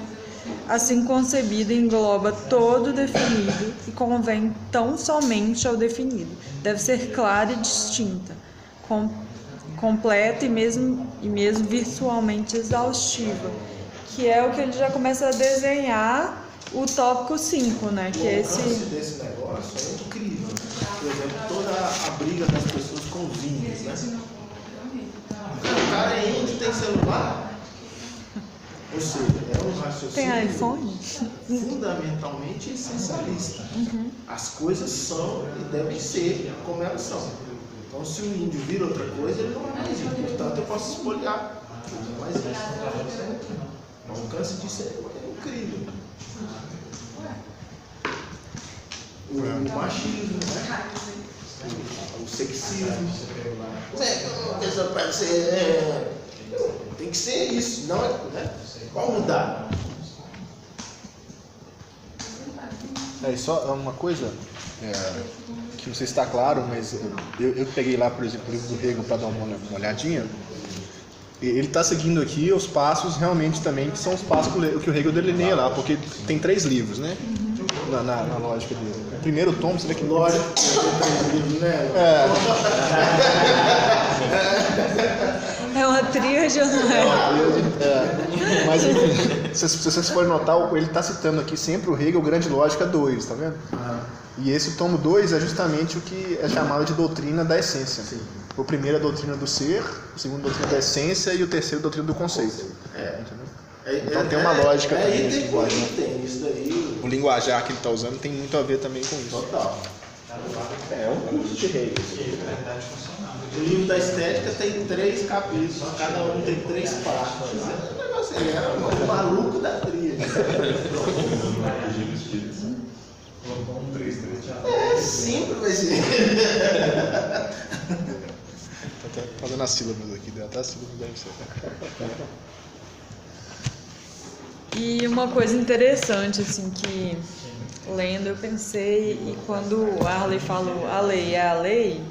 assim concebida, engloba todo o definido e convém tão somente ao definido. Deve ser clara e distinta, completa e mesmo virtualmente exaustiva, que é o que ele já começa a desenhar o tópico 5, né? Que é esse... O lance desse negócio é incrível. Por exemplo, toda a briga das pessoas com vinhos, né? O cara é índio, tem celular. Ou seja, é um raciocínio Tem iPhone? Fundamentalmente essencialista. As coisas são e devem ser como elas são. Então, se o índio vira outra coisa, ele não é mais índio. Portanto, eu posso espoliar. Não é mais isso. O alcance disso é incrível. O machismo, né? O sexismo. Tem que ser isso, não é, né? Qual mudar? Só uma coisa que não sei se está claro, mas eu peguei lá, por exemplo, o livro do Hegel para dar uma olhadinha. ele está seguindo aqui os passos realmente também, que são os passos que o Hegel delineia lá, porque tem 3 livros, né? Na lógica dele. O primeiro tomo, você vê que... Lógico que tem 3 livros, né? É uma tríade ou não é? Mas enfim, se vocês forem notar, ele está citando aqui sempre o Hegel Grande Lógica 2, tá vendo? E esse tomo 2 é justamente o que é chamado de doutrina da essência. Sim. O primeiro é a doutrina do ser, o segundo a doutrina da essência e o terceiro a doutrina do conceito. Então tem uma lógica também. Tem isso daí. O linguajar que ele está usando tem muito a ver também com isso. Total. É um curso de Hegel. O livro da estética tem 3 capítulos, cada um tem 3 partes. É um negócio, ele era o maluco da tríade. É simples, vai ser. Tô fazendo as sílabas aqui, deu até as sílabas deve ser. E uma coisa interessante, assim, que lendo eu pensei, e quando a Harley falou a lei é a lei,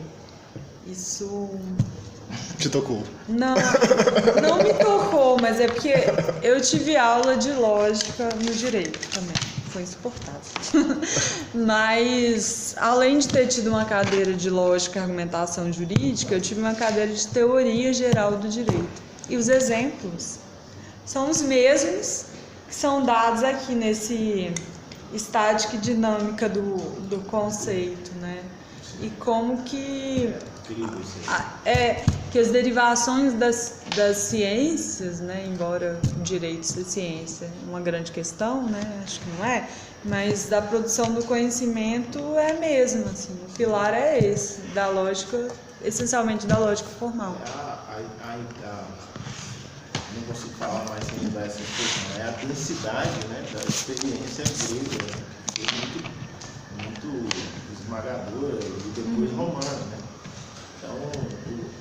isso... Te tocou? Não me tocou, mas é porque eu tive aula de lógica no direito também. Foi insuportável. Mas, além de ter tido uma cadeira de lógica e argumentação jurídica, eu tive uma cadeira de teoria geral do direito. E os exemplos são os mesmos que são dados aqui nesse estática e dinâmica do conceito, né? E como que as derivações das ciências, né, embora o direito ser ciência é uma grande questão, né, acho que não é, mas da produção do conhecimento é mesmo, assim, o pilar é esse, da lógica, essencialmente da lógica formal. Não consigo falar mais sem mudar essa expressão, é a densidade, né, da experiência grega, né, que foi muito esmagadora e depois romana, né? Então,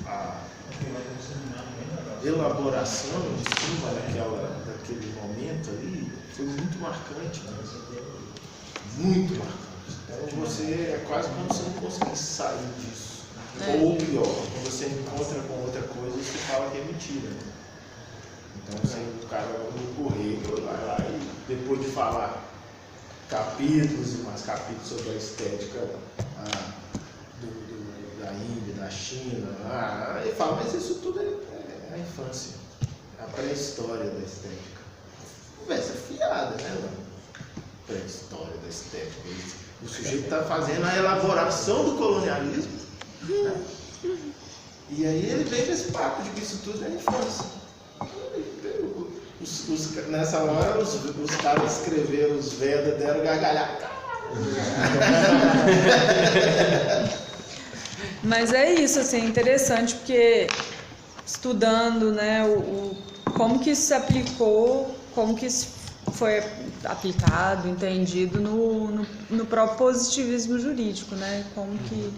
a elaboração em cima daquele momento ali foi muito marcante, né? Muito marcante. Então, você é quase como se não conseguisse sair disso. Ou pior, quando você encontra com outra coisa, você fala que é mentira, né? Então, o cara no currículo vai lá e depois de falar capítulos e mais capítulos sobre a estética da Índia, da China, ele fala, mas isso tudo é a infância, é a pré-história da estética. Conversa fiada, né, mano? Pré-história da estética. O sujeito está fazendo a elaboração do colonialismo, né? E aí ele vem com esse papo de que isso tudo é infância. Nessa hora os caras escreveram os Vedas, deram gargalhada. Mas é isso, assim, é interessante porque estudando, né, como que isso se aplicou, como que isso foi aplicado, entendido no próprio positivismo jurídico, né, como que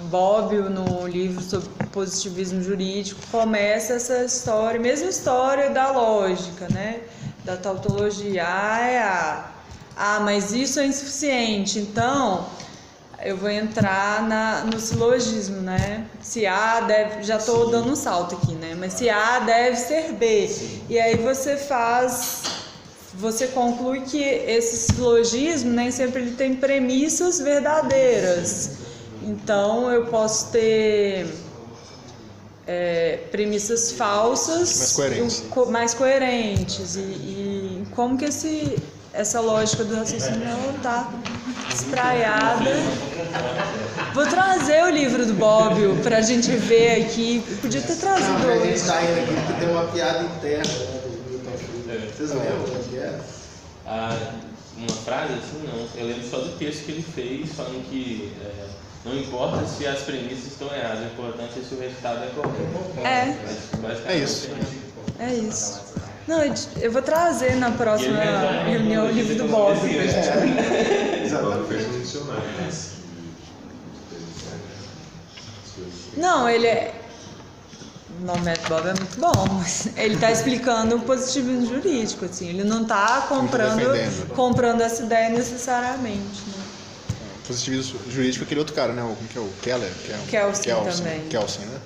Bobbio, no livro sobre positivismo jurídico, começa essa história, mesma história da lógica, né, da tautologia. Mas isso é insuficiente, então eu vou entrar no silogismo, né? Se A deve... Já estou dando um salto aqui, né? Mas se A deve ser B. Sim. E aí você conclui que esse silogismo nem sempre ele tem premissas verdadeiras. Então eu posso ter premissas falsas mais coerentes. E como que essa lógica do raciocínio está espraiada. Vou trazer o livro do Bobbio para a gente ver aqui. Podia ter trazido hoje. A gente está indo aqui porque tem uma piada interna, né, do Milton Friedman. Vocês lembram o que é? Uma frase assim, não. Eu lembro só do texto que ele fez, falando que não importa se as premissas estão erradas, o importante é se o resultado é correto. É isso. É isso. Não, eu vou trazer na próxima reunião o livro do Bobbio. Não, ele é... O método Bobbio é muito bom, mas ele está explicando o positivismo jurídico, assim, ele não está comprando essa ideia necessariamente, né? Positivismo jurídico é aquele outro cara, né? Como que é o Keller? Kelsen também. Kelsen, né?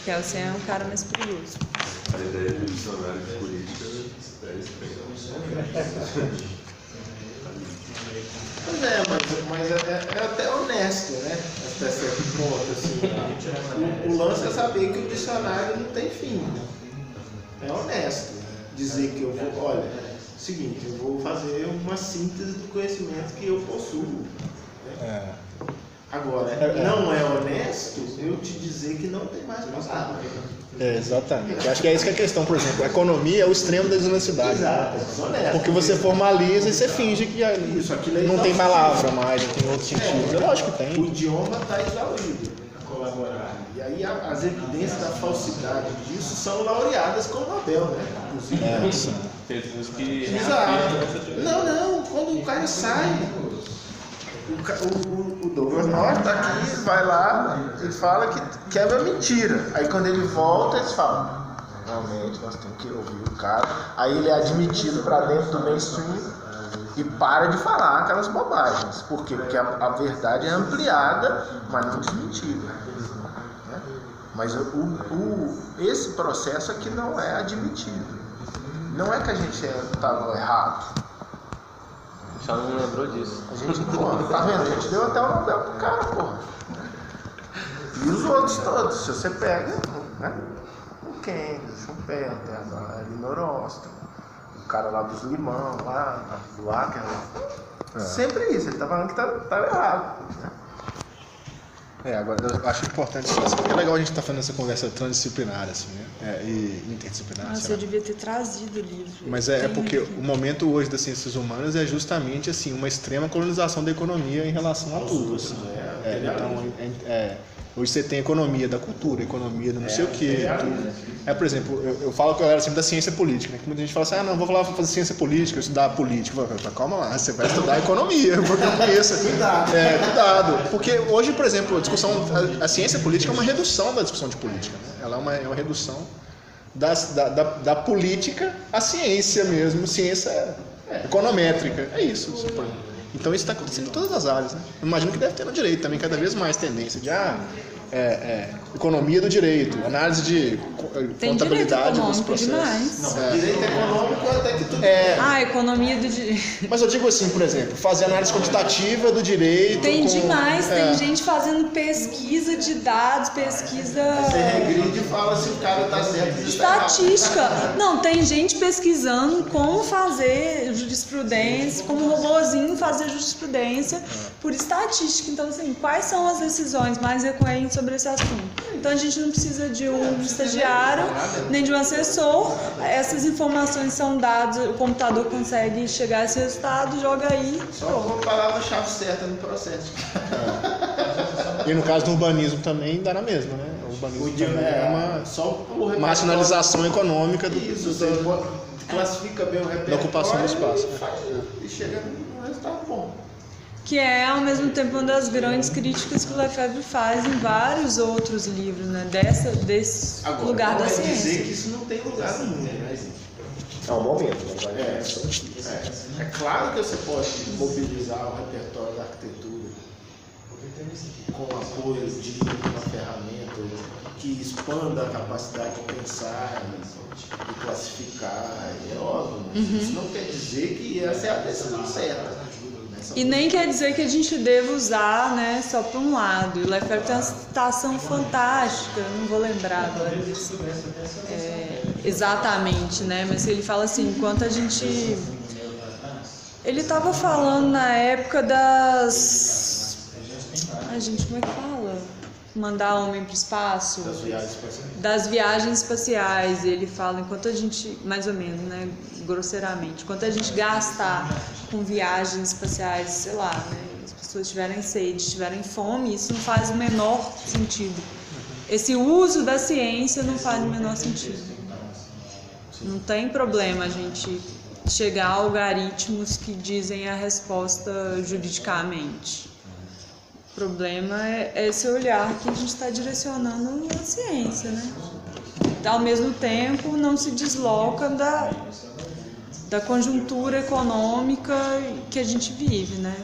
Kelsen é um cara mais perigoso. A ideia do dicionário de política é estranha. Pois é, mas é até honesto, né? Até certo ponto, assim. O lance é saber que o dicionário não tem fim. É honesto dizer que eu vou, olha, seguinte, eu vou fazer uma síntese do conhecimento que eu possuo. Né? Agora, não é honesto eu te dizer que não tem mais palavra. Exatamente. Eu acho que é isso que é a questão, por exemplo. A economia é o extremo da desonestidade. Exato, é desonesto. Porque você formaliza e você finge que não tem palavra mais, não tem outro sentido. Lógico que tem. O idioma está exaurido a colaborar. E aí as evidências da falsidade disso são laureadas com o Nobel, né? Inclusive. Pessoas que... Exato. Não, quando o cara sai, o Douglas Norte tá aqui, vai lá, ele fala que é mentira. Aí quando ele volta, eles falam, realmente nós temos que ouvir o cara. Aí ele é admitido para dentro do mainstream e para de falar aquelas bobagens. Por quê? Porque a verdade é ampliada, mas não desmentida. Né? Mas esse processo aqui não é admitido. Não é que a gente estava errado. Só não lembrou disso. A gente, tá vendo? A gente deu até o Nobel pro cara, porra. E os outros todos, se você pega, né? O Keynes, o Schumpeter, a Elinor Ostrom, o cara lá dos Limão, lá, do Acker, sempre isso, ele tá falando que tá errado. Né? Agora eu acho importante isso, porque é legal a gente estar fazendo essa conversa transdisciplinar, assim, né? E interdisciplinar. Nossa, eu devia ter trazido o livro. Mas é porque o momento hoje das ciências humanas é justamente assim, uma extrema colonização da economia em relação a tudo. Assim. Então, hoje você tem economia da cultura, economia do não sei o quê. Por exemplo, eu falo que eu era sempre da ciência política, né? Que muita gente fala assim, não, vou fazer ciência política, estudar política. Eu falo, calma lá, você vai estudar economia, porque eu conheço. Cuidado. Porque hoje, por exemplo, a ciência política é uma redução da discussão de política. Né? Ela é uma redução da política à ciência mesmo, ciência econométrica. É isso. Então isso está acontecendo em todas as áreas. Né? Eu imagino que deve ter no direito também, cada vez mais tendência de economia do direito, análise de contabilidade dos processos. Demais. Direito econômico até que tudo economia do direito. Mas eu digo assim, por exemplo, fazer análise quantitativa do direito. Tem demais, tem gente fazendo pesquisa de dados, pesquisa. Você regride e fala se o cara tá certo. Estatística. Não, tem gente pesquisando como fazer jurisprudência, como um robozinho fazer jurisprudência por estatística. Então, assim, quais são as decisões mais recorrentes sobre esse assunto? Então, a gente não precisa de um estagiário, nem de um assessor. Essas informações são dadas, o computador consegue chegar a esse resultado, joga aí. Só uma palavra-chave certa no processo. E no caso do urbanismo também dá na mesma, né? O urbanismo também é uma nacionalização econômica classifica bem o repertório da ocupação do espaço. E chega num resultado bom. Que é, ao mesmo tempo, uma das grandes críticas que o Lefebvre faz em vários outros livros, né? Desse lugar da ciência. Dizer que isso não tem lugar no mundo, né? É um momento. É claro que você pode mobilizar o repertório da arquitetura com o apoio de uma ferramenta que expanda a capacidade de pensar e classificar, é óbvio, mas isso não quer dizer que essa é a decisão certa. E nem quer dizer que a gente deva usar, né, só para um lado. E o Lefebvre tem uma citação fantástica, não vou lembrar agora disso exatamente, né, mas ele fala assim, enquanto a gente... Ele estava falando na época das... Ai, gente, como é que fala? Mandar homem para o espaço? Das viagens espaciais. E ele fala, enquanto a gente, mais ou menos, né, grosseiramente, enquanto a gente gastar com viagens espaciais, sei lá, né, as pessoas tiverem sede, tiverem fome, isso não faz o menor sentido. Esse uso da ciência não faz o menor sentido. Não tem problema a gente chegar a algoritmos que dizem a resposta juridicamente. O problema é esse olhar que a gente está direcionando a ciência, né? Ao mesmo tempo, não se desloca da conjuntura econômica que a gente vive, né?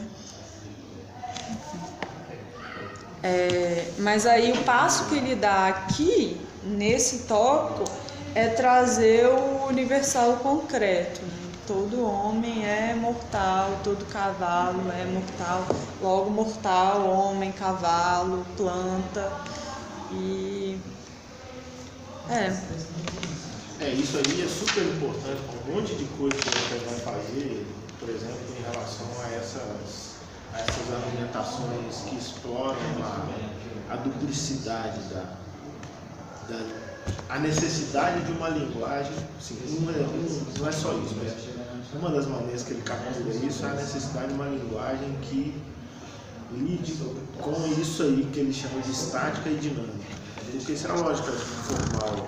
Mas aí o passo que ele dá aqui, nesse tópico, é trazer o universal concreto, né? Todo homem é mortal, todo cavalo é mortal, logo mortal, homem, cavalo, planta e... Isso aí é super importante, um monte de coisa que você vai fazer, por exemplo, em relação a essas argumentações que exploram a duplicidade a necessidade de uma linguagem, assim, não é só isso, mas uma das maneiras que ele captura isso é a necessidade de uma linguagem que lide com isso aí que ele chama de estática e dinâmica. Porque se a lógica formal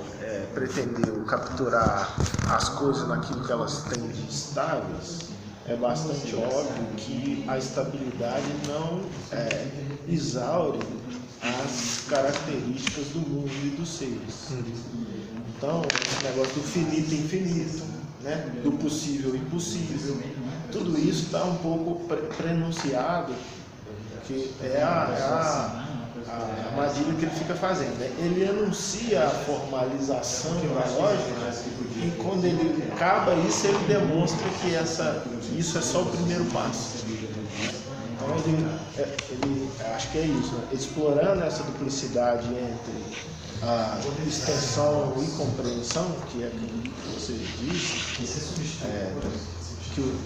pretendeu capturar as coisas naquilo que elas têm de estáveis, é bastante óbvio que a estabilidade não exaure as características do mundo e dos seres. Então, esse negócio do finito e infinito, né? Do possível e impossível, tudo isso está um pouco prenunciado, que é a armadilha que ele fica fazendo, né? Ele anuncia a formalização da lógica e quando ele acaba isso, ele demonstra que isso é só o primeiro passo. Então ele acho que é isso, né? Explorando essa duplicidade entre a extensão e compreensão, que é aquilo que você disse,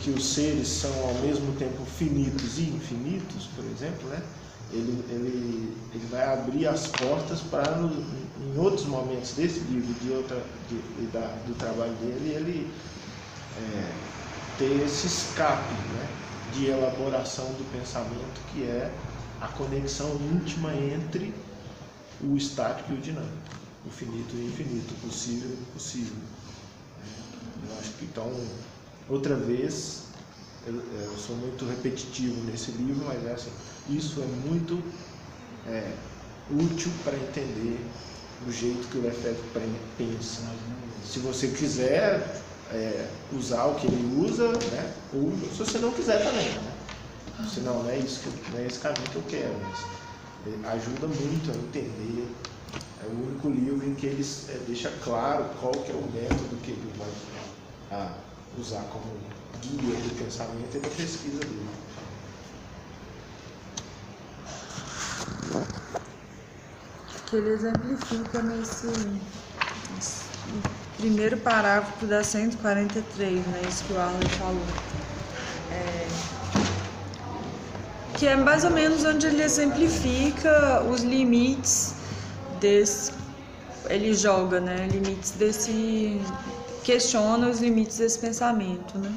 que os seres são ao mesmo tempo finitos e infinitos, por exemplo, né? Ele vai abrir as portas para, em outros momentos desse livro, do trabalho dele, ele ter esse escape, né, de elaboração do pensamento, que é a conexão íntima entre o estático e o dinâmico, o finito e o infinito, o possível e o impossível. Eu acho que, então, outra vez, eu sou muito repetitivo nesse livro, mas assim, isso é muito útil para entender o jeito que o Lefebvre pensa. Se você quiser usar o que ele usa, né? Ou se você não quiser também, né? Senão não é esse caminho que eu quero, mas ele ajuda muito a entender. É o único livro em que ele deixa claro qual que é o método que ele vai usar como guia do pensamento e da pesquisa dele. Que ele exemplifica nesse primeiro parágrafo da 143, né, isso que o Arlen falou. Que é mais ou menos onde ele exemplifica os limites desse... Ele joga, né, limites desse... Questiona os limites desse pensamento, né?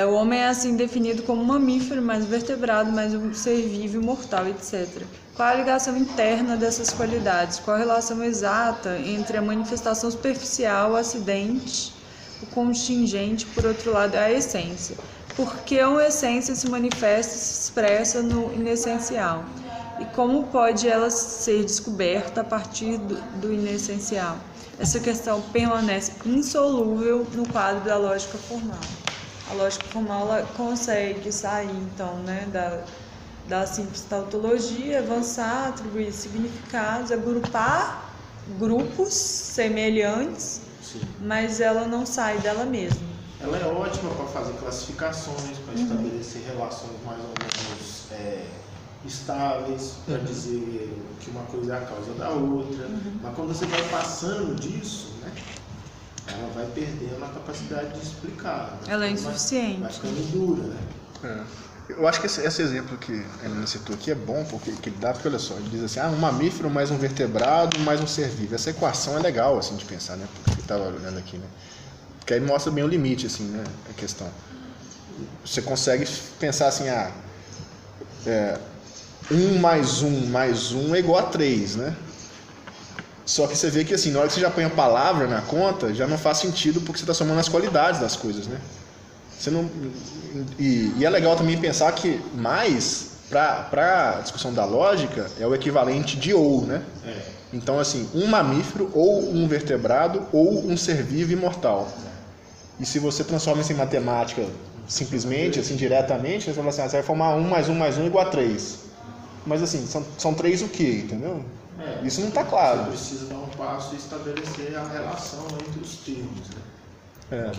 O homem é assim definido como um mamífero, mais vertebrado, mais um ser vivo, mortal, etc. Qual a ligação interna dessas qualidades? Qual a relação exata entre a manifestação superficial, o acidente, o contingente, por outro lado, a essência? Por que uma essência se manifesta e se expressa no inessencial? E como pode ela ser descoberta a partir do inessencial? Essa questão permanece insolúvel no quadro da lógica formal. A lógica formal ela consegue sair, então, né, da simples tautologia, avançar, atribuir significados, agrupar grupos semelhantes, sim, mas ela não sai dela mesma. Ela é ótima para fazer classificações, para estabelecer relações mais ou menos estáveis, para dizer que uma coisa é a causa da outra, mas quando você vai passando disso, né, ela vai perdendo a capacidade de explicar. Né? Ela é insuficiente. Vai ficando dura, né? Eu acho que esse exemplo que ele citou aqui é bom, porque ele dá, porque olha só, ele diz assim, um mamífero mais um vertebrado mais um ser vivo. Essa equação é legal, assim, de pensar, né? Porque eu estava olhando aqui, né? Porque aí mostra bem o limite, assim, né? A questão. Você consegue pensar assim, 1 mais 1 mais 1 é igual a 3, né? Só que você vê que assim, na hora que você já põe a palavra na conta, já não faz sentido porque você está somando as qualidades das coisas, né? Você não... e é legal também pensar que mais, para a discussão da lógica, é o equivalente de ou, né? Então, assim, um mamífero, ou um vertebrado, ou um ser vivo imortal. E se você transforma isso em matemática simplesmente, assim, diretamente, você vai falar assim, você vai formar 1 mais 1 mais 1 igual a 3. Mas assim, são 3 o quê, entendeu? Isso não está claro. Você precisa dar um passo e estabelecer a relação entre os termos, né?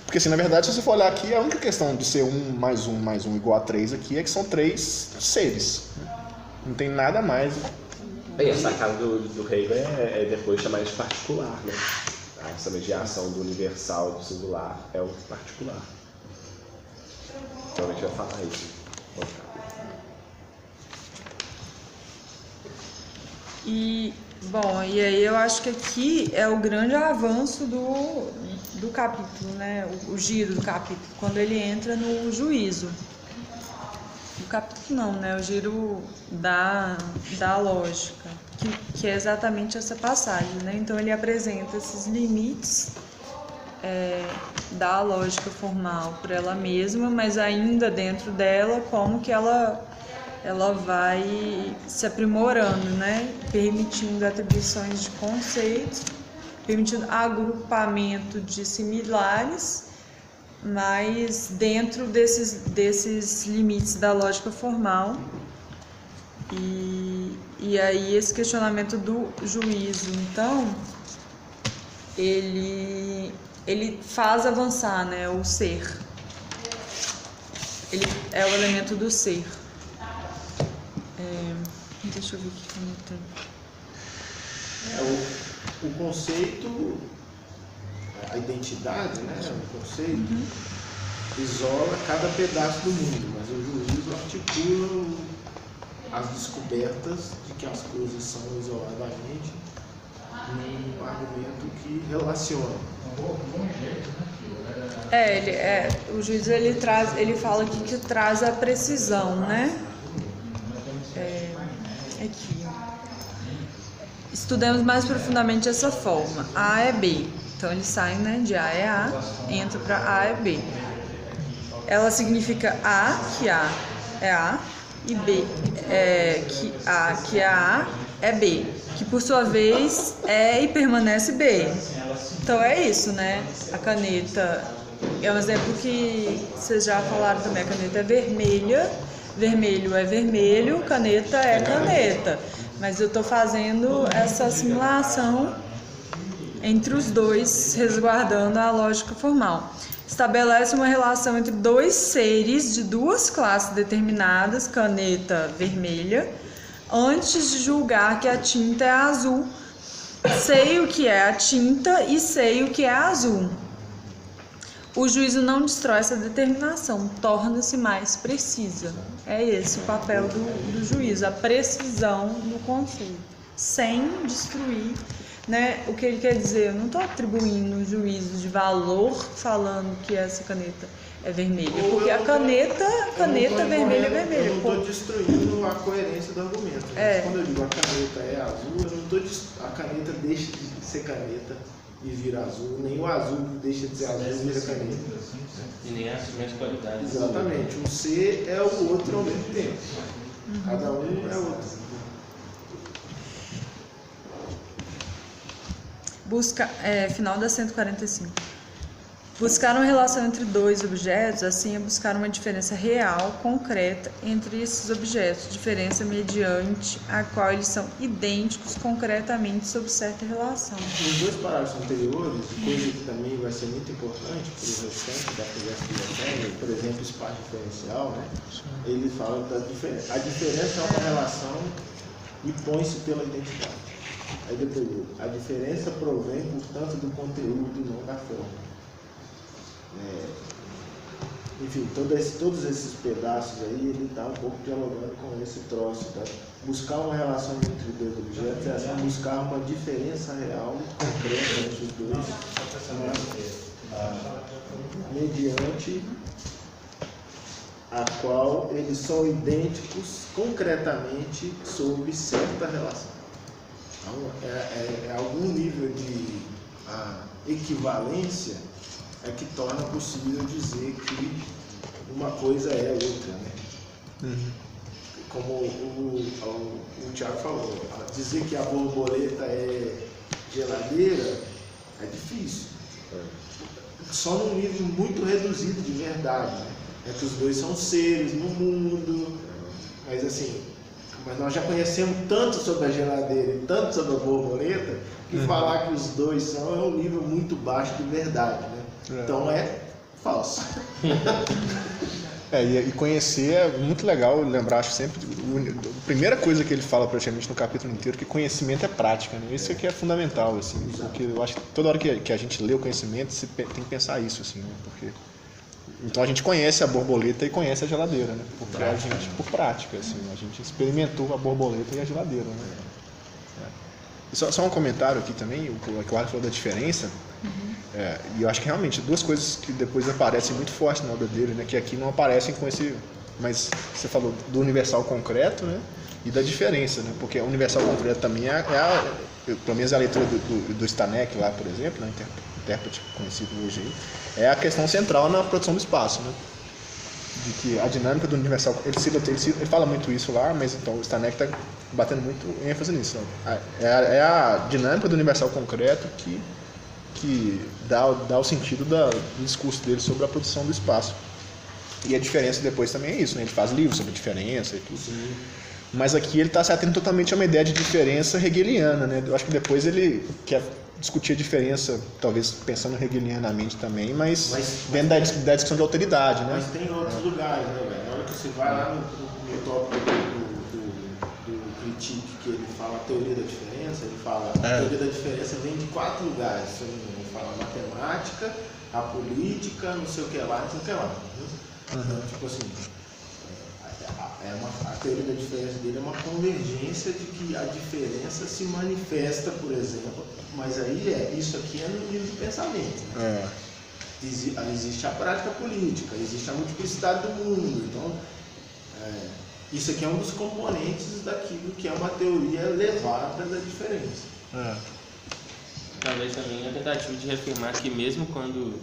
Porque assim, na verdade, se você for olhar aqui, a única questão de ser 1 mais 1 mais 1 igual a 3 aqui é que são 3 seres. Não tem nada mais. E a sacada do Hegel é depois chamar de particular, né? Essa mediação do universal e do singular é o particular. Então a gente vai falar isso. E aí eu acho que aqui é o grande avanço do capítulo, né? O giro do capítulo, quando ele entra no juízo. O capítulo não, né? O giro da lógica, que é exatamente essa passagem, né? Então ele apresenta esses limites da lógica formal por ela mesma, mas ainda dentro dela, como que ela vai se aprimorando, né? Permitindo atribuições de conceitos, permitindo agrupamento de similares, mas dentro desses limites da lógica formal. E aí esse questionamento do juízo, então, ele faz avançar, né, o ser. Ele é o elemento do ser. Deixa eu ver aqui como O conceito, a identidade, né? O conceito isola cada pedaço do mundo, mas o juízo articula as descobertas de que as coisas são isoladamente num argumento que relaciona. O juízo ele fala aqui que traz a precisão, né? Aqui. Estudemos mais profundamente essa forma. A é B. Então ele sai, né, de A é A, entra para A é B. Ela significa A, que A é A, e B, que é A é B, que por sua vez é e permanece B. Então é isso, né? A caneta é um exemplo que vocês já falaram também. A caneta é vermelha, vermelho é vermelho, caneta é caneta. Mas eu estou fazendo essa assimilação entre os dois, resguardando a lógica formal. Estabelece uma relação entre dois seres de duas classes determinadas, caneta vermelha, antes de julgar que a tinta é azul. Sei o que é a tinta e sei o que é azul. O juízo não destrói essa determinação, torna-se mais precisa. É esse o papel do juízo, a precisão do conceito, sem destruir, né? O que ele quer dizer, eu não estou atribuindo um juízo de valor falando que essa caneta é vermelha, porque a caneta vermelha é vermelha. Eu não estou destruindo a coerência do argumento. Quando eu digo a caneta é azul, eu não estou a caneta deixa de ser caneta e vira azul, nem o azul deixa de ser azul e vira caneta. E nem as mesmas qualidades. Exatamente, um ser é o outro ao mesmo tempo. Cada um é outro. Final da 145. Buscar uma relação entre dois objetos, assim, é buscar uma diferença real, concreta, entre esses objetos, diferença mediante a qual eles são idênticos concretamente sob certa relação. Nos dois parágrafos anteriores, coisa que também vai ser muito importante para o restante da filosofia, por exemplo, espaço diferencial, né? Ele fala da diferença. A diferença é uma relação e põe-se pela identidade. Aí depois, a diferença provém, portanto, do conteúdo e não da forma. Enfim, todos esses pedaços aí, ele está um pouco dialogando com esse troço, tá? Buscar uma relação entre dois objetos é assim, buscar uma diferença real, concreta entre os dois, mediante a qual eles são idênticos concretamente sob certa relação. Então, algum nível de equivalência é que torna possível dizer que uma coisa é outra, né? Como o Tiago falou, dizer que a borboleta é geladeira é difícil. Só num nível muito reduzido de verdade, né? é que os dois são seres no mundo, mas assim, mas nós já conhecemos tanto sobre a geladeira e tanto sobre a borboleta que falar que os dois são é um nível muito baixo de verdade, né? Então é falso. E conhecer é muito legal, lembrar, acho sempre, a primeira coisa que ele fala praticamente no capítulo inteiro, que conhecimento é prática, né? Isso aqui é fundamental, assim, porque eu acho que toda hora que a gente lê o conhecimento, você tem que pensar isso, assim, né? Porque então a gente conhece a borboleta e conhece a geladeira, né? Porque a gente, por prática, assim, a gente experimentou a borboleta e a geladeira, né? Só um comentário aqui também, o que o Arthur falou da diferença. E eu acho que realmente duas coisas que depois aparecem muito forte na obra dele, né, que aqui não aparecem com esse, mas você falou do universal concreto, né, e da diferença, né, porque o universal concreto também pelo menos a leitura do Stanek lá, por exemplo, né, intérprete conhecido hoje aí, é a questão central na produção do espaço, né, de que a dinâmica do universal, ele fala muito isso lá, mas então o Stanek está batendo muito ênfase nisso, né? É a dinâmica do universal concreto que dá o sentido do discurso dele sobre a produção do espaço. E a diferença depois também é isso, né? Ele faz livros sobre diferença e tudo. Sim. Mas aqui ele está se atendo totalmente a uma ideia de diferença hegeliana, né? Eu acho que depois ele quer discutir a diferença, talvez pensando hegelianamente também, mas dentro da discussão de alteridade, né? Mas tem outros lugares, né, velho? Na hora que você vai lá no tópico do Critique, que ele fala a teoria da diferença, ele fala a teoria da diferença vem de 4 lugares, se eu não me engano. Ele fala a matemática, a política, não sei o que lá, não sei o que lá. Então, tipo assim, a teoria da diferença dele é uma convergência de que a diferença se manifesta, por exemplo, mas aí isso aqui é no nível de pensamento, né? Existe a prática política, existe a multiplicidade do mundo, então isso aqui é um dos componentes daquilo que é uma teoria elevada da diferença. Talvez também a tentativa de reafirmar que mesmo quando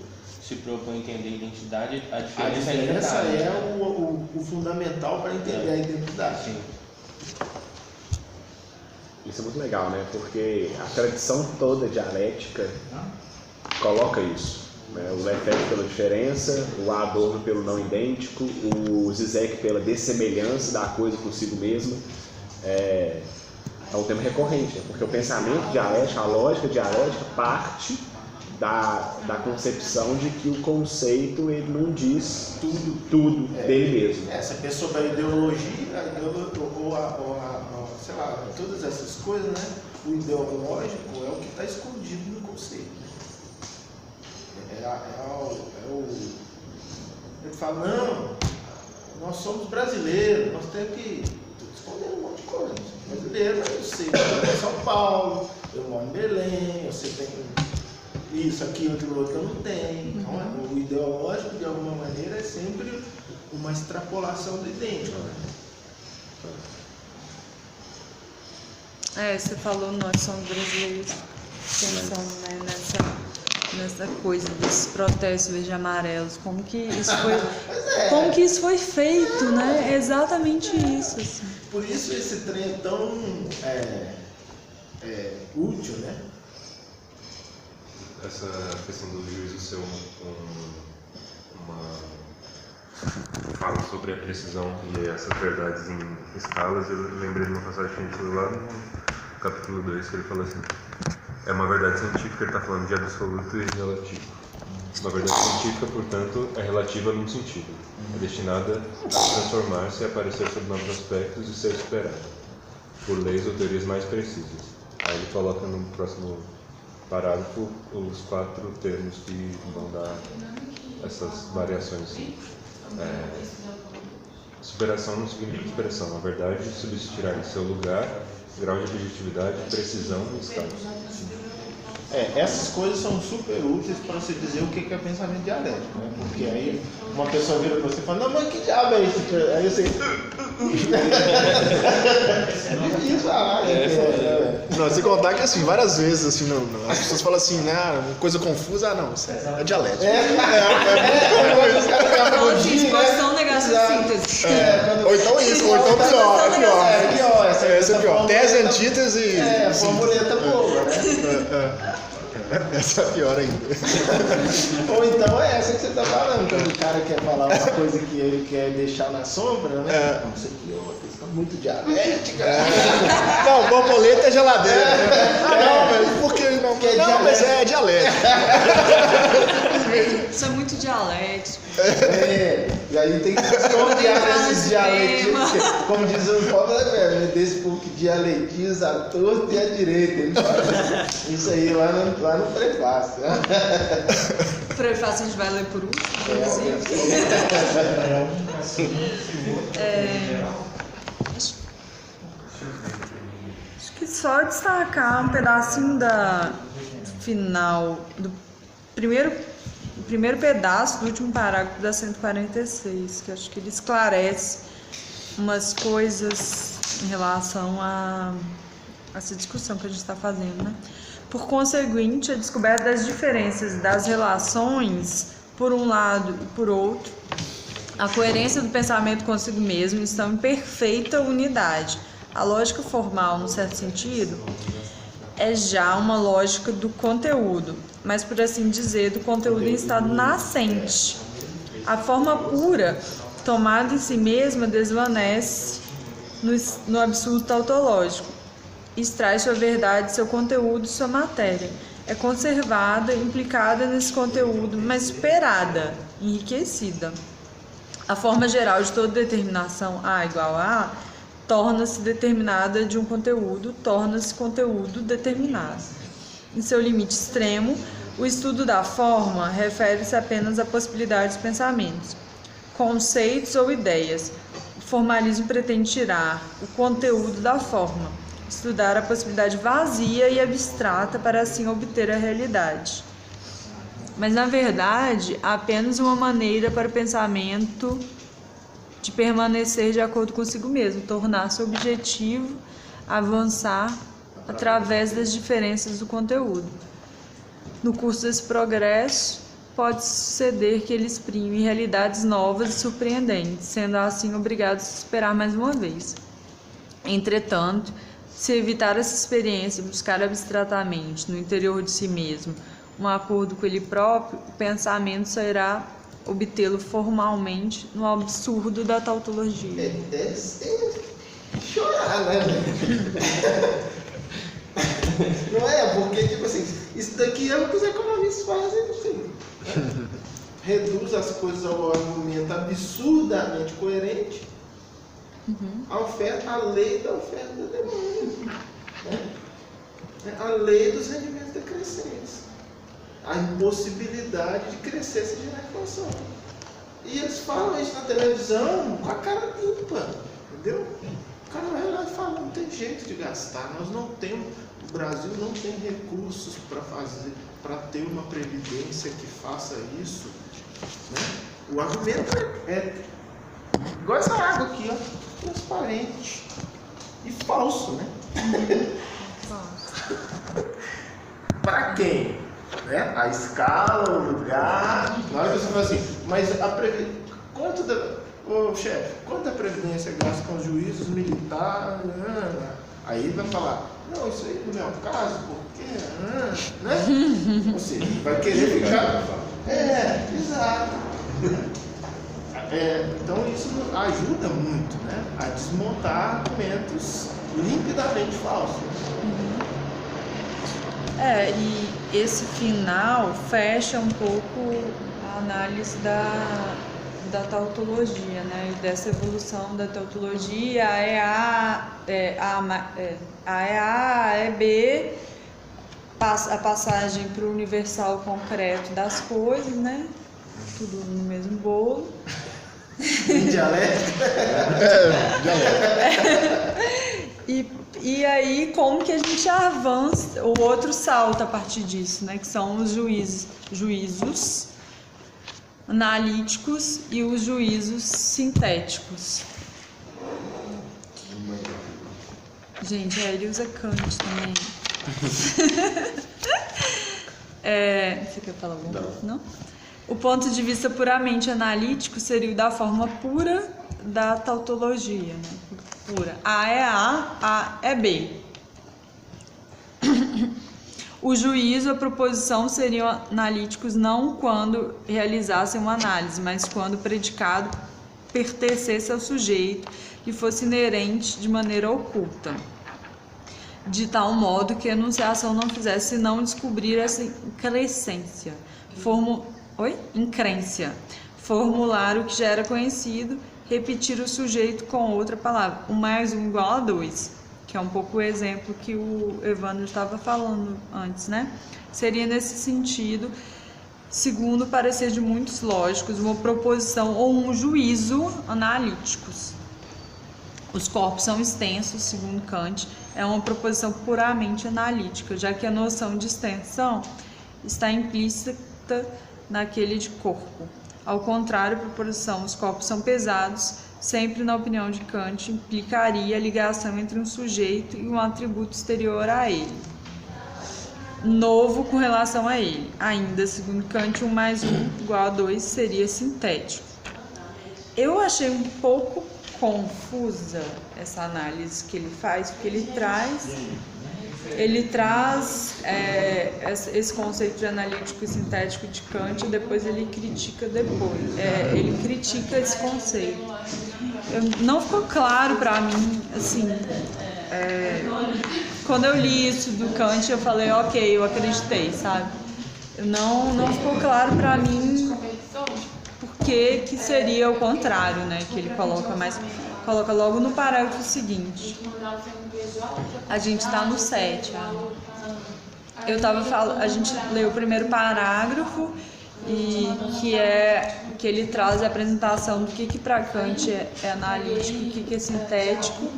se propõe entender a identidade, a diferença é o fundamental para entender a identidade. Sim. Isso é muito legal, né? Porque a tradição toda dialética coloca isso. Né? O Lefebvre pela diferença, o Adorno pelo não idêntico, o Zizek pela dessemelhança da coisa consigo mesma. É um tema recorrente, né? Porque o pensamento dialético, a lógica dialética parte da concepção de que o conceito ele não diz tudo dele mesmo. Essa pessoa da ideologia, sei lá, todas essas coisas, né? O ideológico é o que está escondido no conceito. Ele fala, não, nós somos brasileiros, nós temos que esconder um monte de coisa. Brasileiro, eu sei, eu moro em São Paulo, eu moro em Belém, você tem isso, aquilo, aquilo outro que eu não tenho. Então, o ideológico, de alguma maneira, é sempre uma extrapolação do idêntico. Você falou, nós somos brasileiros, pensando, né, nessa coisa desses protestos verdes e amarelos, como que isso foi feito, né? É exatamente isso. Assim. Por isso esse trem é tão útil, né? Essa questão do juízo ser uma fala sobre a precisão e essas verdades em escalas, eu lembrei de uma passagem que a gente leu lá no capítulo 2, que ele fala assim: é uma verdade científica, ele está falando de absoluto e relativo. Uma verdade científica, portanto, é relativa num sentido. É destinada a transformar-se e aparecer sob novos aspectos e ser superada por leis ou teorias mais precisas. Aí ele coloca no próximo parágrafo os 4 termos que vão dar essas variações. Superação não significa expressão. A verdade subsistirá em seu lugar, grau de objetividade, precisão e escala. Essas coisas são super úteis para você dizer o que é pensamento dialético, né? Porque aí uma pessoa vira para você e fala, não, mas que diabo é isso? Aí você... Não, se contar que assim, várias vezes assim, as pessoas falam assim, uma coisa confusa, não, isso é dialético. Exposição, negação e síntese. Ou então isso, ou então pior. Essa é pior. Tese, antítese. Formuleta boa, né? Essa é pior ainda. Ou então é essa que você tá falando, quando o cara quer falar uma coisa que ele quer deixar na sombra, né? Não, isso aqui é uma questão muito dialética. Não, borboleta é geladeira. Não, mas por que não? Não, mas é dialético. Isso é muito dialético. E aí tem que desconfiar desses dialetistas. Como diz o povo, né, desse povo que dialetiza a torta e a direita. Eles fazem isso aí lá no prefácio. O prefácio a gente vai ler por último, Acho que só destacar um pedacinho da final do primeiro pedaço do último parágrafo da 146, que acho que ele esclarece umas coisas em relação a essa discussão que a gente está fazendo, né? Por conseguinte, a descoberta das diferenças das relações, por um lado e por outro, a coerência do pensamento consigo mesmo estão em perfeita unidade. A lógica formal, num certo sentido, é já uma lógica do conteúdo, mas, por assim dizer, do conteúdo em estado nascente. A forma pura, tomada em si mesma, desvanece no absurdo tautológico, extrai sua verdade, seu conteúdo, sua matéria. É conservada, implicada nesse conteúdo, mas superada, enriquecida. A forma geral de toda determinação A igual a A torna-se determinada de um conteúdo, torna-se conteúdo determinado. Em seu limite extremo, o estudo da forma refere-se apenas à possibilidade dos pensamentos, conceitos ou ideias. O formalismo pretende tirar o conteúdo da forma, estudar a possibilidade vazia e abstrata para assim obter a realidade. Mas, na verdade, há apenas uma maneira para o pensamento de permanecer de acordo consigo mesmo, tornar-se objetivo, avançar através das diferenças do conteúdo. No curso desse progresso, pode suceder que ele exprime realidades novas e surpreendentes, sendo assim obrigado a esperar mais uma vez. Entretanto, se evitar essa experiência e buscar abstratamente, no interior de si mesmo, um acordo com ele próprio, o pensamento só irá obtê-lo formalmente no absurdo da tautologia. É chorar, né? Não é? Porque, tipo assim, isso daqui é o que os economistas fazem, assim. Né? Reduz as coisas ao argumento absurdamente coerente, a lei da oferta e da demanda. Né? A lei dos rendimentos decrescentes. A impossibilidade de crescer se gerar inflação. E eles falam isso na televisão com a cara limpa, entendeu? O cara vai lá e fala, não tem jeito de gastar, nós não temos, o Brasil não tem recursos para ter uma previdência que faça isso. Né? O argumento é igual essa água aqui, ó, transparente e falso, né? Para quem? Né? A escala, o lugar. Na hora que você fala assim, mas quanto a Previdência gasta com os juízes militares? Aí ele vai falar, não, isso aí não é o caso, porque. Né? Ou seja, vai querer ficar. Exato. Então isso ajuda muito, né? A desmontar argumentos limpidamente falsos. E esse final fecha um pouco a análise da tautologia, né? E dessa evolução da tautologia, A é A é B, a passagem para o universal concreto das coisas, né? Tudo no mesmo bolo. Dialética. E aí, como que a gente avança, o outro salto a partir disso, né? Que são os juízos analíticos e os juízos sintéticos. Gente, ele usa Kant também. Você quer falar alguma coisa? Não? O ponto de vista puramente analítico seria o da forma pura da tautologia, né? Pura. A é A é B. O juízo e a proposição seriam analíticos não quando realizassem uma análise, mas quando o predicado pertencesse ao sujeito e fosse inerente de maneira oculta, de tal modo que a enunciação não fizesse senão descobrir essa incrência, formular o que já era conhecido, repetir o sujeito com outra palavra. O mais um igual a 2, que é um pouco o exemplo que o Evandro estava falando antes, né? Seria nesse sentido, segundo o parecer de muitos lógicos, uma proposição ou um juízo analíticos. Os corpos são extensos, segundo Kant, é uma proposição puramente analítica, já que a noção de extensão está implícita naquele de corpo. Ao contrário, a proposição os corpos são pesados, sempre na opinião de Kant, implicaria a ligação entre um sujeito e um atributo exterior a ele, novo com relação a ele. Ainda, segundo Kant, 1 mais 1 igual a 2 seria sintético. Eu achei um pouco confusa essa análise que ele faz, porque ele traz esse conceito de analítico e sintético de Kant e depois ele critica esse conceito. Não ficou claro para mim, assim, quando eu li isso do Kant eu falei, ok, eu acreditei, sabe? Não ficou claro para mim porque que seria o contrário, né? Que ele coloca logo no parágrafo seguinte. A gente está no 7. A gente leu o primeiro parágrafo e que ele traz a apresentação do que para Kant é analítico, o que é sintético.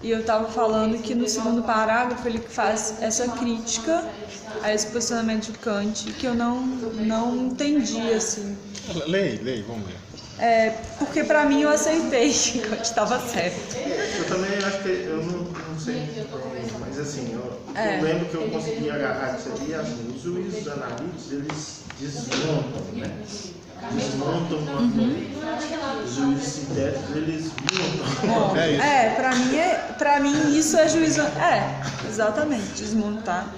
E eu estava falando que no segundo parágrafo ele faz essa crítica a esse posicionamento de Kant que eu não entendi, assim. Lei, vamos ver. Porque pra mim eu aceitei que Kant estava certo. Eu também acho que eu não sei, mas assim, eu lembro que eu consegui agarrar isso aqui, assim, os juízes analíticos, eles desmontam, né? Desmontam uma coisa. Os juízes sintéticos, eles montam. Pra mim isso é juízo. Exatamente, desmontar.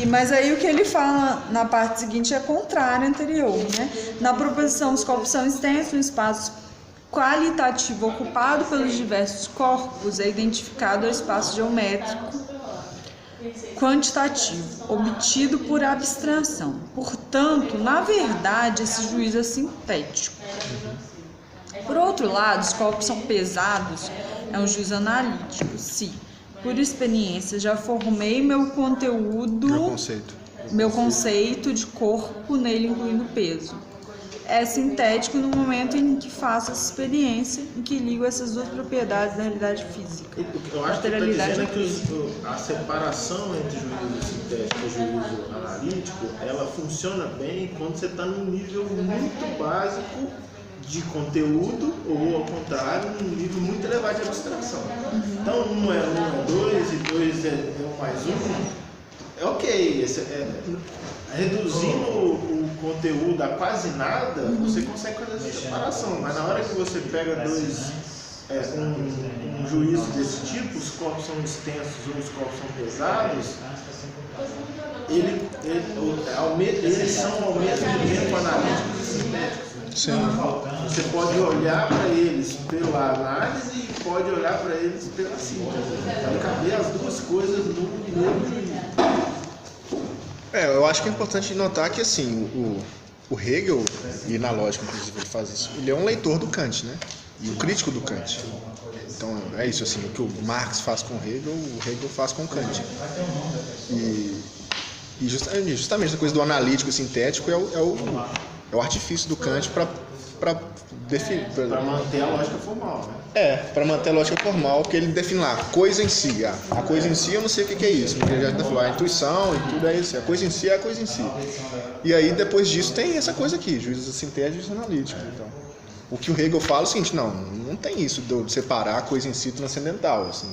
Mas aí o que ele fala na parte seguinte é contrário à anterior, né? Na proposição, os corpos são extensos, um espaço qualitativo ocupado pelos diversos corpos é identificado ao espaço geométrico quantitativo, obtido por abstração. Portanto, na verdade, esse juízo é sintético. Por outro lado, os corpos são pesados, é um juízo analítico, se por experiência já formei meu conceito de corpo nele, incluindo peso. É sintético no momento em que faço essa experiência, em que ligo essas duas propriedades da realidade física. Eu acho que está dizendo que a separação entre juízo sintético e juízo analítico, ela funciona bem quando você está num nível muito básico de conteúdo, ou ao contrário, num nível muito elevado de abstração. Então, 1 é 2 e 2 é 1 mais 1. É ok. Reduzindo o conteúdo a quase nada, você consegue fazer essa separação. Mas na hora que você pega um juízo desse tipo, os corpos são extensos ou os corpos são pesados, eles são ao mesmo tempo analíticos e sintéticos. Sim. Você pode olhar para eles pela análise e pode olhar para eles pela síntese. Então, caber as duas coisas no mesmo juízo. Eu acho que é importante notar que assim, o Hegel, e na lógica inclusive ele faz isso, ele é um leitor do Kant, né? E um crítico do Kant. Então é isso, assim, o que o Marx faz com o Hegel faz com o Kant. E justamente essa coisa do analítico e sintético é o artifício do Kant para definir. Para manter a lógica formal, né? Para manter a lógica formal, que ele define lá, coisa em si. A coisa em si eu não sei o que é isso, porque ele já falou, a intuição e tudo é isso. A coisa em si é a coisa em si. E aí depois disso tem essa coisa aqui, juízo sintético e juízo analítico. Então, o que o Hegel fala é o seguinte, não tem isso de separar a coisa em si transcendental. Assim,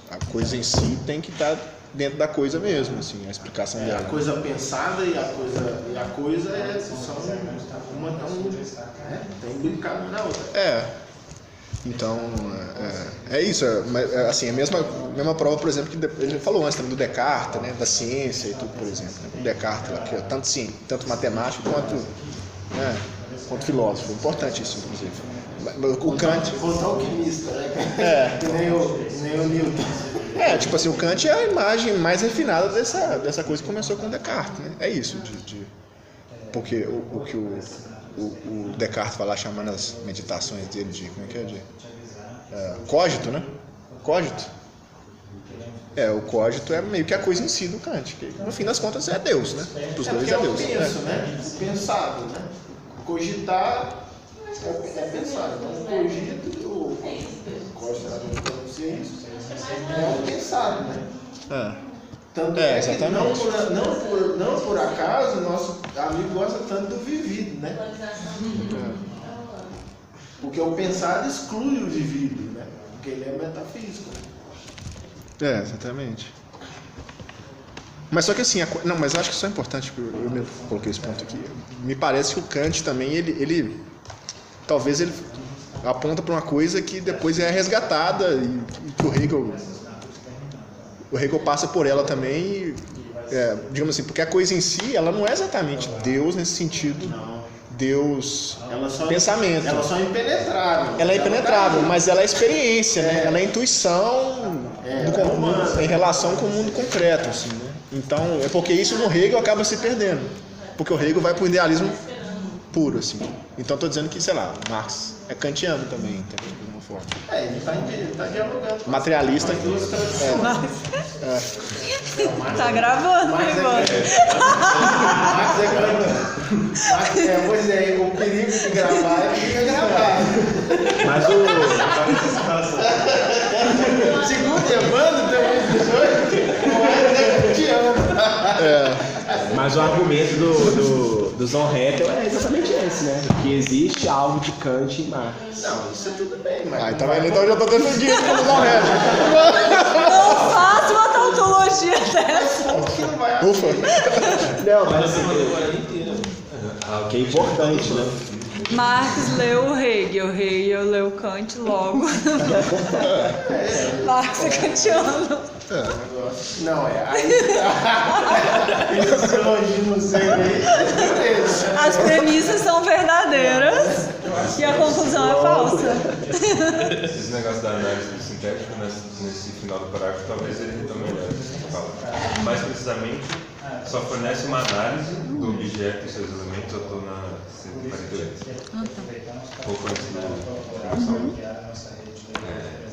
a coisa em si tem que estar dentro da coisa mesmo, assim, a explicação dela. A coisa pensada e a coisa são uma tão tem brincado na outra. Então, é isso. Assim, a mesma prova, por exemplo, que ele falou antes também do Descartes, né, da ciência e tudo, por exemplo. Né? O Descartes, lá, que é tanto matemático quanto filósofo. Importante isso, inclusive. O Kant... Voltar alquimista, né? Que nem o Newton. Tipo assim, o Kant é a imagem mais refinada dessa coisa que começou com o Descartes, né? É isso, porque o que o Descartes vai lá chamando as meditações dele de, como é que é? Cogito, né? Cogito. O cogito é meio que a coisa em si do Kant, que no fim das contas é Deus, né? Dos dois é Deus. É o penso, né? O pensado, né? Cogitar é pensar. Então, o cogito, o cogito, é o pensado, né? Tanto exatamente. Que não por acaso nosso amigo gosta tanto do vivido, né? Porque o pensado exclui o vivido, né? Porque ele é metafísico. Exatamente. Mas só que assim, mas acho que isso é importante, eu mesmo coloquei esse ponto aqui. Me parece que o Kant também, ele talvez ele aponta para uma coisa que depois é resgatada e que o Hegel passa por ela também, digamos assim, porque a coisa em si, ela não é exatamente Deus nesse sentido, Deus, pensamento. Ela só é impenetrável. Ela é impenetrável, mas ela é experiência, né? Ela é intuição em relação com o mundo concreto, assim, né? Então, é porque isso no Hegel acaba se perdendo, porque o Hegel vai para o idealismo puro, assim. Então, estou dizendo que, sei lá, Marx é kantiano também, entende? De alguma forma. Ele está dialogando. Materialista. Tá gravando, agora. Pois é, o perigo de gravar é que fica gravado. Mas Segundo Evandro, Mas o argumento do Zonrettel é exatamente esse, né? Que existe algo de Kant em Marx. Não, isso tudo bem, mas... Então eu já estou defendido pelo Zonrettel. Não faça uma tautologia dessa. Ufa. Não, mas que é importante, né? Marx leu o Hegel leu Kant logo. Marx é kantiano. Não, aí esse elogio no sangue aí. As premissas são verdadeiras e a conclusão é falsa. Esse negócio da análise sintética, nesse final do parágrafo, talvez ele retome melhor. Mais precisamente, só fornece uma análise do objeto e seus elementos. Eu estou na 148. Ou foi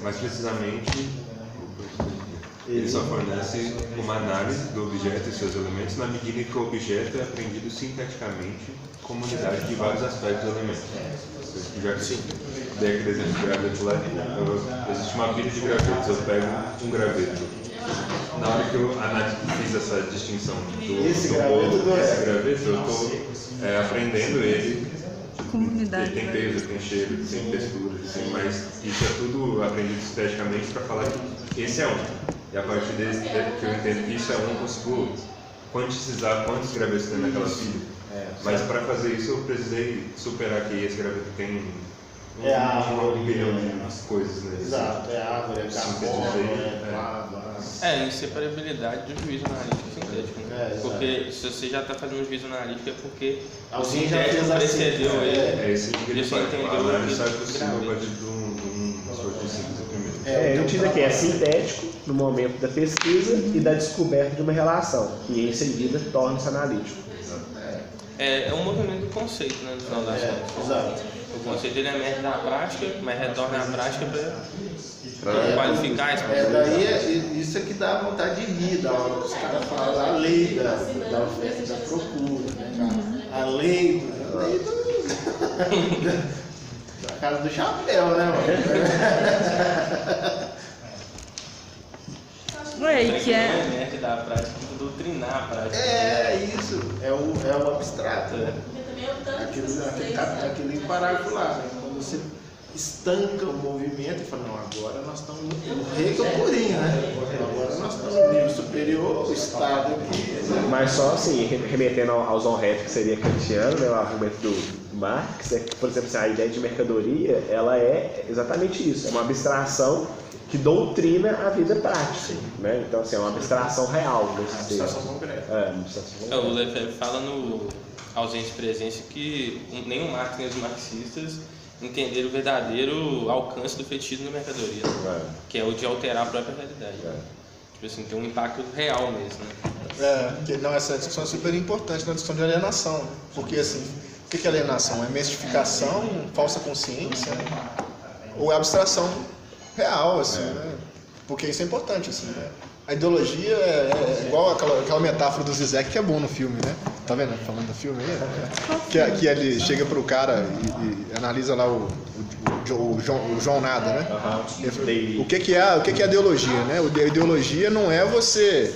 mais precisamente, ele só fornece uma análise do objeto e seus elementos na medida em que o objeto é aprendido sinteticamente como unidade de vários aspectos e elementos. Já que dei aquele exemplo de graveto lá, existe uma pilha de gravetos, eu pego um graveto. Na hora que eu fiz essa distinção do bolo, esse graveto, eu estou aprendendo ele. Ele tem peso, tem cheiro, tem textura, mas isso é tudo aprendido esteticamente para falar que esse é um. E a partir desse que eu entendo que isso é um, eu consigo quantizar quantos gravetos tem naquela pilha. Mas para fazer isso eu precisei superar que esse graveto tem um bilhão de coisas, né? Exato, é árvore, é carbono, inseparabilidade do juízo analítico sintético, né? Porque se você já está fazendo juízo analítico é porque o sintético precedeu ele. É esse que ele faz. A análise sai possível a partir de um esforço de síntese primeiro. Eu digo aqui, é sintético no momento da pesquisa e da descoberta de uma relação, que em seguida torna-se analítico. É um movimento do conceito, né, no final das contas. Exato. O conceito ele emerge da prática, mas retorna à prática para qualificar esse conceito. Daí isso é que dá vontade de rir, da hora que os caras falam a lei da oferta e da procura, né? A lei da casa do chapéu, né, mano? Que é... emerge da prática, doutrinar a prática. É isso, é o abstrato, né? Aquele parágrafo lá, né? Quando você estanca o movimento e fala, não, agora nós estamos no Hegel purinho, né? Agora nós estamos no nível superior, o Estado aqui. Né? Mas só assim, remetendo ao Zonrettel, que seria kantiano, né, o argumento do Marx é que, por exemplo, a ideia de mercadoria, ela é exatamente isso, é uma abstração que doutrina a vida prática, né? Então, assim, é uma abstração real. Abstração concreta. O Lefebvre fala no Ausência e Presença que nem o Marx nem os marxistas entenderam o verdadeiro alcance do fetichismo da mercadoria, que é o de alterar a própria realidade. Tipo assim, tem um impacto real mesmo, né? Não, essa discussão é super importante na discussão de alienação, né? Porque assim, o que é alienação? É mistificação, falsa consciência, né? Ou é abstração real, assim, né? Porque isso é importante, assim, né? A ideologia é igual aquela metáfora do Zizek que é bom no filme, né? Tá vendo? Falando do filme aí, que ele chega pro cara e analisa lá o João Nada, né? O que é ideologia, né? A ideologia não é você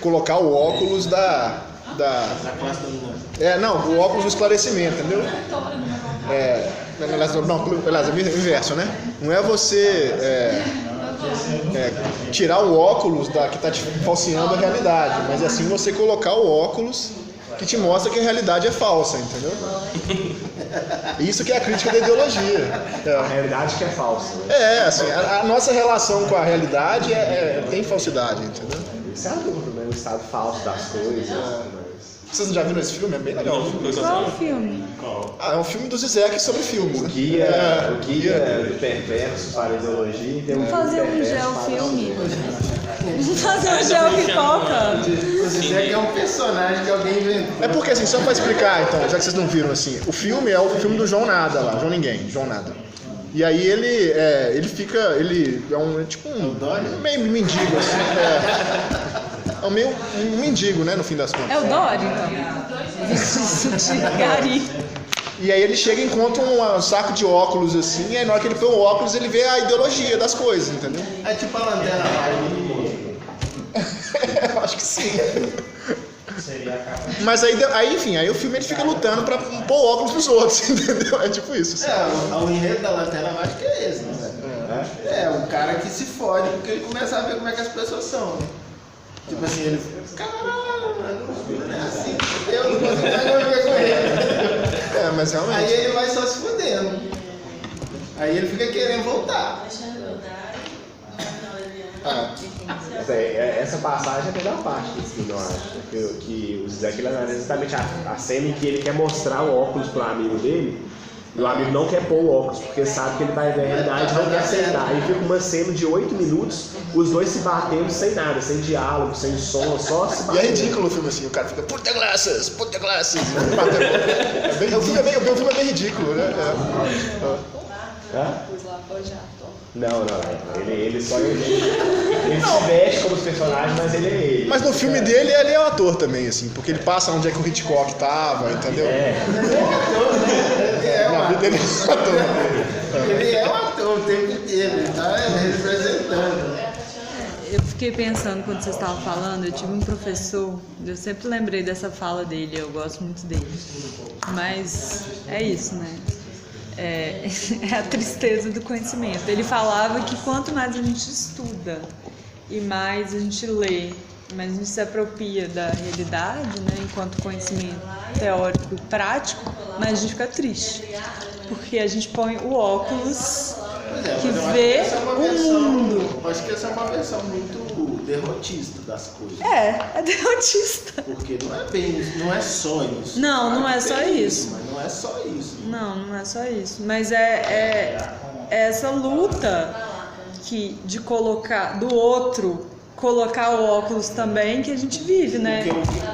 colocar o óculos da classe dominante. Não, o óculos do esclarecimento, entendeu? Aliás, é o inverso, né? Não é você tirar o óculos que está te falseando a realidade, mas é assim você colocar o óculos que te mostra que a realidade é falsa, entendeu? Isso que é a crítica da ideologia. A realidade que é falsa. Assim, a nossa relação com a realidade tem falsidade, entendeu? Isso é adulto, né? O estado falso das coisas. Vocês já viram esse filme? É bem legal. Qual o filme? É um filme do Zizek sobre filmes. O guia do perverso para a ideologia. Vamos fazer um geofilme. Vamos fazer um geopipoca. O Zizek é um personagem que alguém inventou. É porque assim, só pra explicar então, já que vocês não viram assim, o filme é o filme do João Nada lá, João Ninguém, João Nada. E aí ele é tipo um meio mendigo assim, é meio um mendigo, né, no fim das contas. É o Dory, então. Vestido de gari. E aí ele chega e encontra um saco de óculos assim, e aí na hora que ele põe o óculos ele vê a ideologia das coisas, entendeu? É tipo a lanterna mágica. Eu acho que sim. Mas aí enfim, aí o filme ele fica lutando pra pôr óculos nos outros, entendeu? É tipo isso. Assim. O enredo da lanterna mágica é esse, né? O cara que se fode porque ele começa a ver como é que as pessoas são, né? Tipo assim, ele fica, caralho, mano, não é assim, eu não consigo mais conviver com ele. Mas realmente. Aí ele vai só se fudendo. Aí ele fica querendo voltar. Essa passagem é a melhor parte desse filme, eu acho. Que o Zizek ele analisa exatamente a cena em que ele quer mostrar o óculos pro amigo dele. E o amigo não quer pôr o óculos, porque sabe que ele vai ver a realidade e não quer aceitar. Aí fica uma cena de 8 minutos, os dois se batendo sem nada, sem diálogo, sem som, só se batendo. E é ridículo o filme assim, o cara fica, put the glasses. O filme é bem ridículo, né? Não. Ele só ele se veste como os personagens, mas ele é ele. Mas no filme dele, ele é o ator também, assim, porque ele passa onde é que o Hitchcock tava, entendeu? Na vida ele é um ator. Ele é um ator o tempo inteiro, ele tá representando. Eu fiquei pensando quando você estava falando, eu tive um professor, eu sempre lembrei dessa fala dele, eu gosto muito dele. Mas é isso, né? É a tristeza do conhecimento. Ele falava que quanto mais a gente estuda e mais a gente lê, mais a gente se apropria da realidade, né, enquanto conhecimento teórico e prático, mais a gente fica triste. Porque a gente põe o óculos que vê o mundo. Eu acho que essa é uma versão muito derrotista das coisas. É derrotista. Porque não é só isso. Não é só isso. Mas não é só isso. Não é só isso. Mas é essa luta de colocar do outro, colocar o óculos também que a gente vive, né?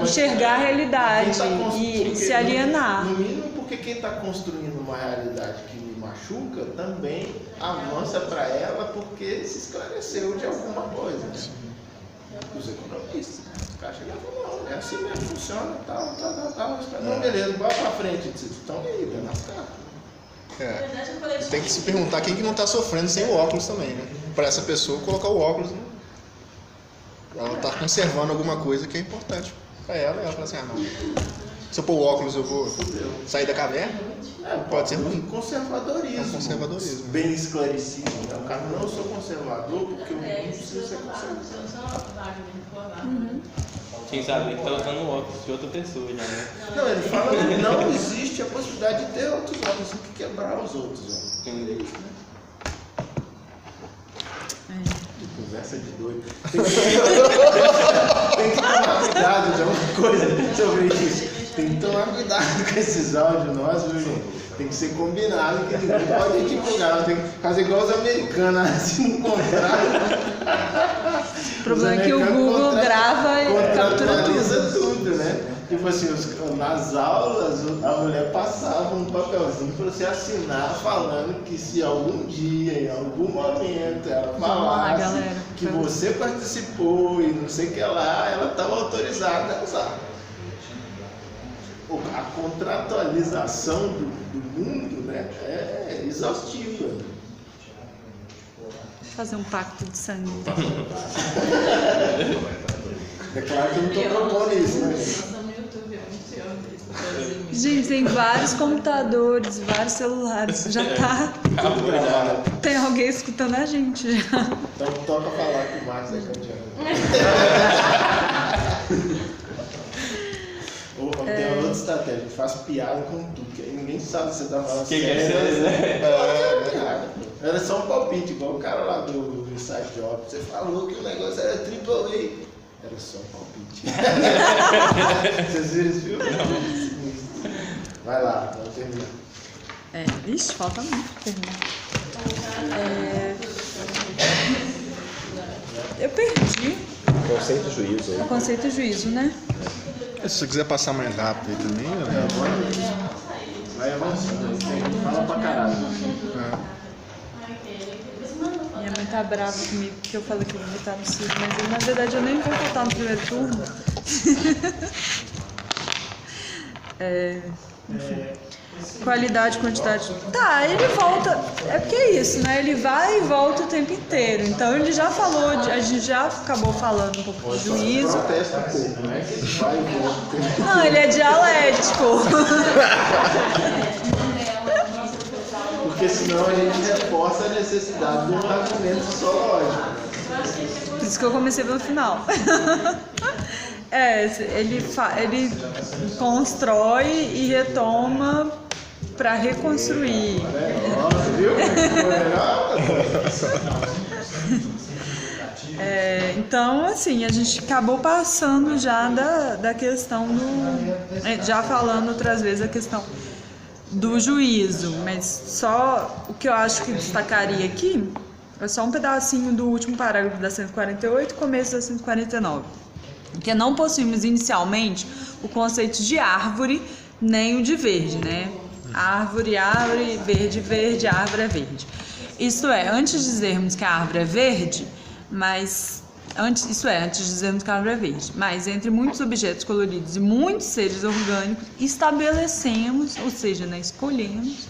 Enxergar a realidade e se alienar. No mínimo porque quem está construindo uma realidade que me machuca também avança para ela porque se esclareceu de alguma coisa. Os economistas, os caras chegam e falam, não, é assim mesmo, funciona, tal. Não, beleza, bora pra frente, vocês estão aí, vendo as caras. Tem que se perguntar quem que não está sofrendo sem o óculos também, né? Para essa pessoa colocar o óculos, né? Ela está conservando alguma coisa que é importante para ela, e ela fala assim, não, se eu pôr o óculos eu vou sair da caverna? Pode ser ruim. Conservadorismo. É um conservadorismo. Bem esclarecido. O cara, não, eu sou conservador porque eu não preciso ser conservador. Tinha que saber que tá usando o óculos de outra pessoa já, né? Não, ele fala que não existe a possibilidade de ter outros óculos, tem que quebrar os outros. Ó. Entendi. Que conversa de doido. Tem que tomar cuidado de alguma coisa sobre isso. Tem que tomar cuidado com esses áudios nossos, viu, gente? Tem que ser combinado, que ninguém pode divulgar. Tem que fazer igual os americanos, assim, no contrário. O problema é que o Google grava e captura tudo, né? Tipo assim, nas aulas, a mulher passava um papelzinho para você assinar falando que se algum dia, em algum momento, ela falasse que você participou e não sei o que lá, ela estava autorizada a usar. A contratualização do mundo, né, é exaustiva. Fazer um pacto de sangue. É claro que eu não estou propondo isso, né? Gente, tem vários computadores, vários celulares. Já tá. Tem alguém escutando a gente já. Então toca falar que o Marcos é candiano. Ou tem outra estratégia, a gente faz piada com tudo, que aí ninguém sabe se você tá falando sério. Era só um palpite, igual o cara lá do Inside Job. Você falou que o negócio era AAA. Era só um palpite. Vocês viram esse filme? Não. Vai lá, vamos terminar. Vixe, falta muito pra terminar. Eu perdi. Conceito juízo. O conceito juízo, né? Se você quiser passar mais rápido aí também, né? Vai avançando, fala pra caralho. Minha mãe tá brava comigo porque eu falei que eu vou votar no Ciro, mas na verdade eu nem vou votar no primeiro turno. Enfim. Qualidade, quantidade. Tá, ele volta. É porque é isso, né? Ele vai e volta o tempo inteiro. Então ele já falou, a gente já acabou falando um pouco de juízo. Protesta um pouco, né? Que ele vai e volta. Não, ele é dialético. Porque senão a gente reforça a necessidade de um argumento só lógico. Por isso que eu comecei pelo final. Ele constrói e retoma para reconstruir. Viu? Então, assim, a gente acabou passando já da questão do... Já falando outras vezes a questão do juízo, mas só o que eu acho que destacaria aqui é só um pedacinho do último parágrafo da 148 e começo da 149. Que não possuímos inicialmente o conceito de árvore nem o de verde, né? Árvore, verde, verde, árvore é verde. Isto é, antes de dizermos que a árvore é verde, antes de dizermos que a árvore é verde, mas entre muitos objetos coloridos e muitos seres orgânicos, estabelecemos, ou seja, né, escolhemos,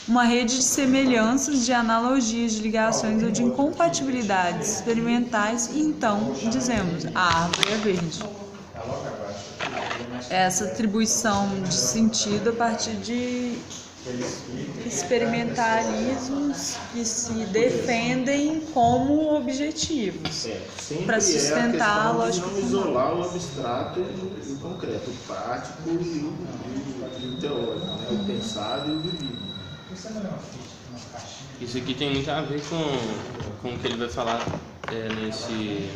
uma rede de semelhanças, de analogias, de ligações ou de incompatibilidades experimentais e então dizemos, a árvore é verde. Essa atribuição de sentido a partir de experimentalismos que se defendem como objetivos para sustentar a lógica. Não isolar o abstrato e o concreto, o prático e o teórico, né? O pensado e o vivido. Isso aqui tem muito a ver com o que ele vai falar nesse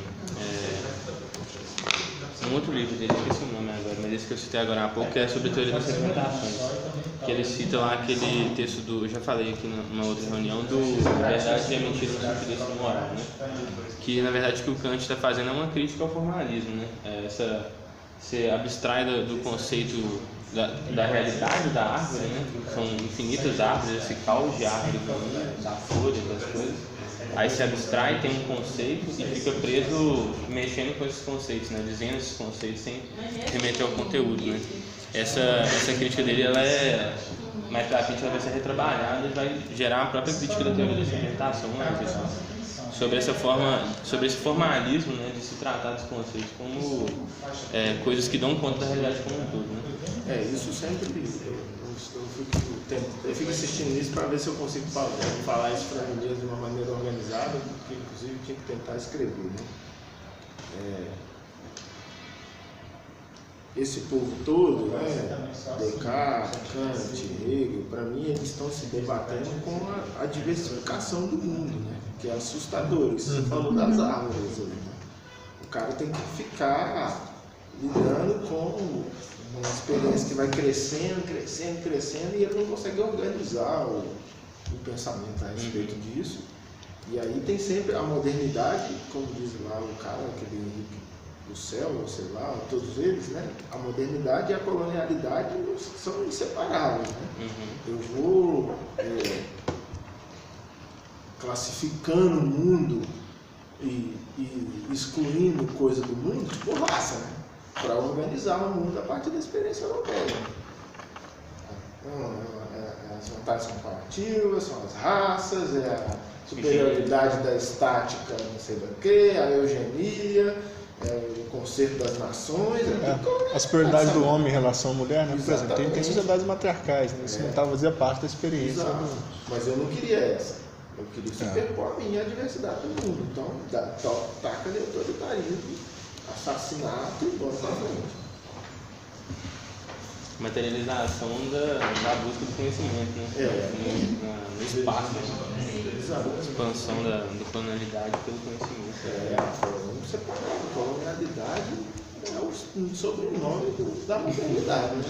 um outro livro dele, esqueci o nome agora, mas esse que eu citei agora há pouco, que é sobre a teoria das representações. Que ele cita lá aquele texto do, já falei aqui numa outra reunião, do Verdade e a Mentira no Sentido Moral, né? Que na verdade o que o Kant está fazendo é uma crítica ao formalismo, né? Você abstrai do conceito da realidade da árvore, né? São infinitas árvores, esse caos de árvore da folha, das coisas. Aí se abstrai, tem um conceito e fica preso mexendo com esses conceitos, né? Dizendo esses conceitos sem remeter ao conteúdo, né? Essa crítica dele, ela é mais pra frente, ela vai ser retrabalhada e vai gerar a própria crítica da teoria da experimentação, né? Sobre esse formalismo, né? De se tratar dos conceitos como coisas que dão conta da realidade como um todo, né? Isso sempre... Eu fico assistindo isso para ver se eu consigo falar isso para mim de uma maneira organizada, porque inclusive tinha que tentar escrever, né? esse povo todo, né, Descartes, Kant, Hegel, para mim eles estão se debatendo com a diversificação do mundo, né, que é assustador. Isso você falou das árvores, né? O cara tem que ficar lidando com uma experiência que vai crescendo e ele não consegue organizar o pensamento a respeito disso. E aí tem sempre a modernidade, como diz lá o cara, aquele Henrique do Céu, ou sei lá, todos eles, né? A modernidade e a colonialidade são inseparáveis, né? Eu vou classificando o mundo e excluindo coisa do mundo, tipo raça, né? Para organizar o mundo a partir da experiência europeia. As vantagens comparativas, são as raças, é a superioridade da estática, não sei do que, a eugenia, o conceito das nações. A superioridade do homem em relação à mulher, né? Por exemplo, tem sociedades matriarcais, né? Isso não fazia parte da experiência. Mas eu não queria essa. Eu queria superpor a minha diversidade do mundo. Então, taca de autoritarismo, assassinato e bora pra frente. Materialização da busca do conhecimento, né? No espaço, expansão da colonialidade pelo conhecimento. Vamos separar. A colonialidade é o sobrenome da modernidade, né?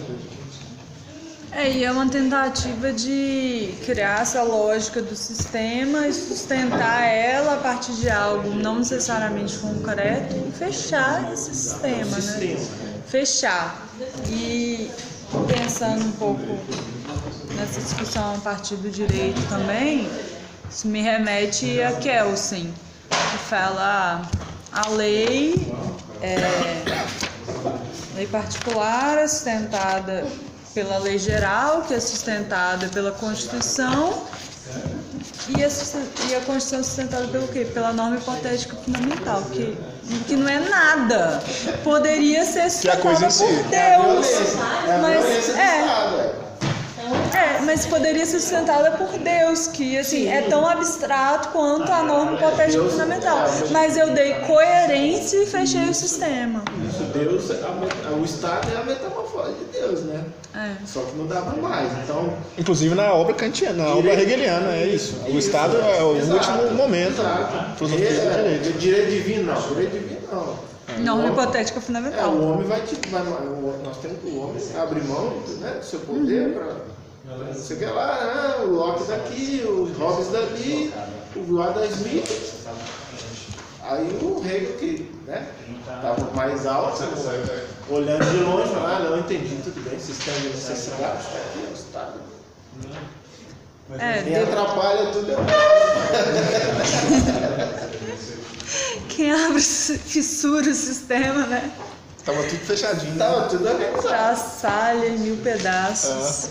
E é uma tentativa de criar essa lógica do sistema e sustentar ela a partir de algo não necessariamente concreto e fechar esse sistema, né? Fechar. E pensando um pouco nessa discussão a partir do direito também, isso me remete a Kelsen, que fala a lei particular é sustentada pela lei geral, que é sustentada pela Constituição, e a Constituição é sustentada pelo quê? Pela norma hipotética fundamental, que não é nada. Poderia ser sustentada por Deus. Mas poderia ser sustentada por Deus, que assim, é tão abstrato quanto a norma hipotética fundamental. Mas eu dei coerência e fechei o sistema. Isso, Deus, o Estado é a metamorfose de Deus, né? Só que não dava mais. Então, inclusive na obra kantiana, na obra hegeliana, é isso. O Estado é o último momento. Direito divino não. Norma hipotética fundamental. O homem nós temos que o homem abrir mão, né, do seu poder para. Você quer lá, o Locke daqui, o Hobbes dali, o Adam Smith. Aí o Hegel, que estava mais alto, olhando de longe, não entendi, tudo bem, sistema de necessidade, está aqui, é o Estado. Quem atrapalha tudo é o Quem abre, fissura o sistema, né? Tava tudo fechadinho. Tava tudo organizado. Traçalha em 1000 pedaços.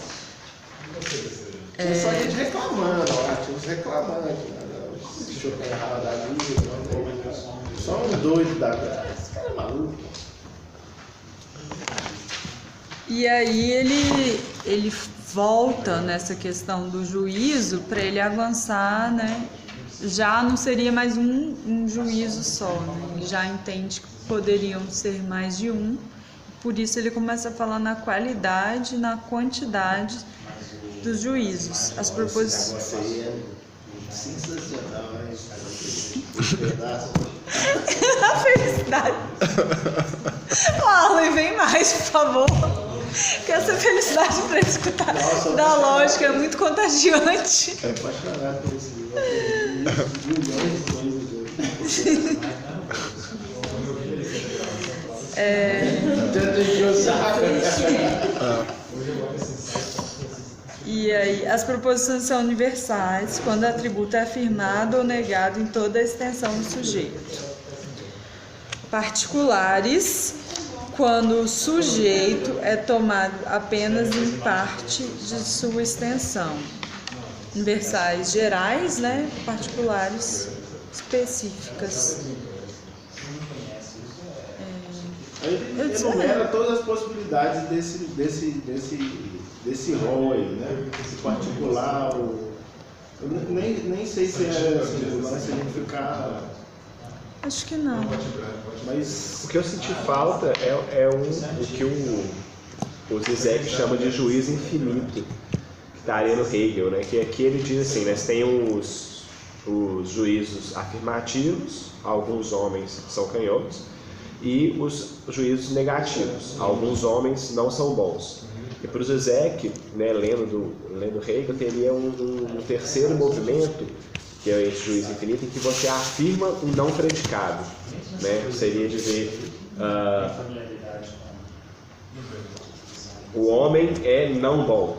Tinha só gente reclamando, tinha uns reclamando. Deixa eu errar da vida. Só um doido da vida. Esse cara é maluco. E aí ele volta nessa questão do juízo para ele avançar, né? Já não seria mais um juízo só, né? Ele já entende que poderiam ser mais de um. Por isso ele começa a falar na qualidade, na quantidade dos juízos. As proposições. Sensacional, né? A felicidade. Arlen, vem mais, por favor. Que essa felicidade para escutar da lógica é muito contagiante. É apaixonado por esse livro. E aí, as proposições são universais quando o atributo é afirmado ou negado em toda a extensão do sujeito. Particulares quando o sujeito é tomado apenas em parte de sua extensão. Universais gerais, né? Particulares específicas. Ele enumera todas as possibilidades desse rol aí, né? Esse particular. Eu nem sei se é assim, se a gente ficar Acho que não. Mas O que eu senti falta é o que o Zizek chama de juízo infinito, que estaria no Hegel, né? Que aqui ele diz assim, né? Você tem os juízos afirmativos, alguns homens são canhotos, e os juízos negativos, alguns homens não são bons. E para o Zizek, né, lendo Hegel, teria um terceiro movimento, que é esse juízo infinito, em que você afirma um não predicado, né? Seria dizer, o homem é não bom.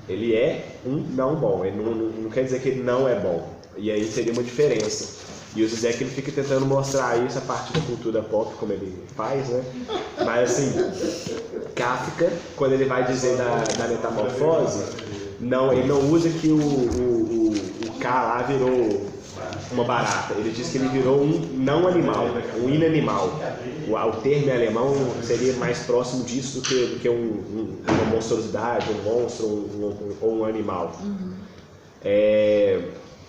Ele é um não bom, ele não quer dizer que ele não é bom. E aí seria uma diferença. E o Zizek ele fica tentando mostrar isso a partir da cultura pop, como ele faz, né? Mas assim, Kafka, quando ele vai dizer da metamorfose, ele não usa que o K lá virou uma barata. Ele diz que ele virou um não animal, um inanimal. O termo em alemão seria mais próximo disso do que uma monstruosidade, um monstro ou um animal.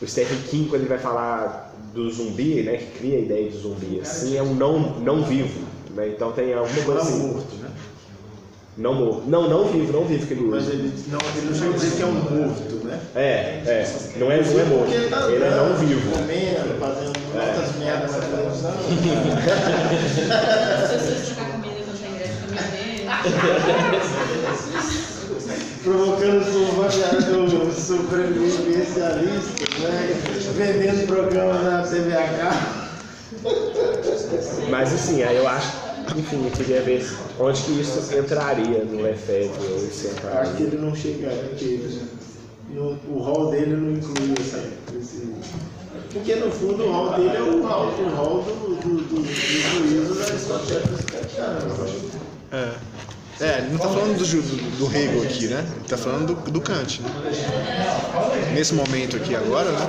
O Stephen King, quando ele vai falar do zumbi, né, que cria a ideia de zumbi, assim, é um não vivo, né? Então tem alguma coisa assim. Não morto, né? Não morto. Não vivo que ele usa. Mas ele não chega a dizer que é um morto, né? Não é morto. Ele É não vivo. Comendo, fazendo muitas merdas na televisão. As pessoas trocam comida quando tem greve caminhoneiro. Provocando sobrevivencialistas, né? Vendendo programas na TVH. Mas assim, aí eu acho, enfim, eu queria ver onde que isso entraria no Lefebvre ou isso Acho que entraria. ele não chega, porque o rol dele não inclui esse. Porque no fundo o rol dele é o rol do juízo aristotélico. Ele não está falando do Hegel aqui, né? Ele está falando do Kant, né? Nesse momento aqui agora, né?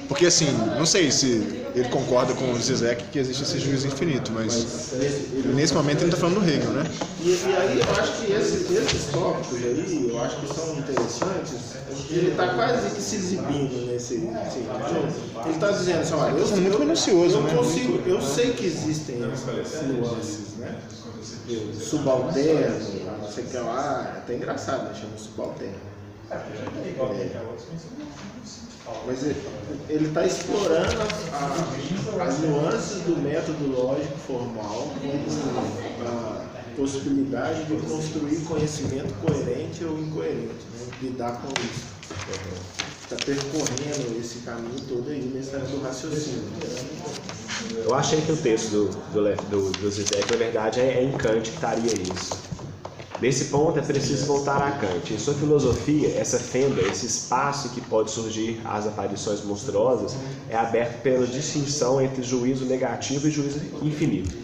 Porque assim, não sei se ele concorda com o Zizek que existe esse juízo infinito, mas nesse momento ele está falando do Hegel, né? E aí eu acho que esses tópicos aí, eu acho que são interessantes. Ele está quase que se exibindo nesse. Ele está dizendo assim, olha, muito minucioso, né? Eu sei que existem essas nuances, né? Subalterno, não sei o que lá, até engraçado, né? Chama subalterno. Mas ele está explorando as nuances do método lógico formal como a possibilidade de construir conhecimento coerente ou incoerente, né? Lidar com isso. Está percorrendo esse caminho todo aí nesse do raciocínio. Eu achei que o texto do Zizek, na verdade, é em Kant que estaria isso. Nesse ponto é preciso voltar a Kant. Em sua filosofia, essa fenda, esse espaço que pode surgir às aparições monstruosas, é aberto pela distinção entre juízo negativo e juízo infinito.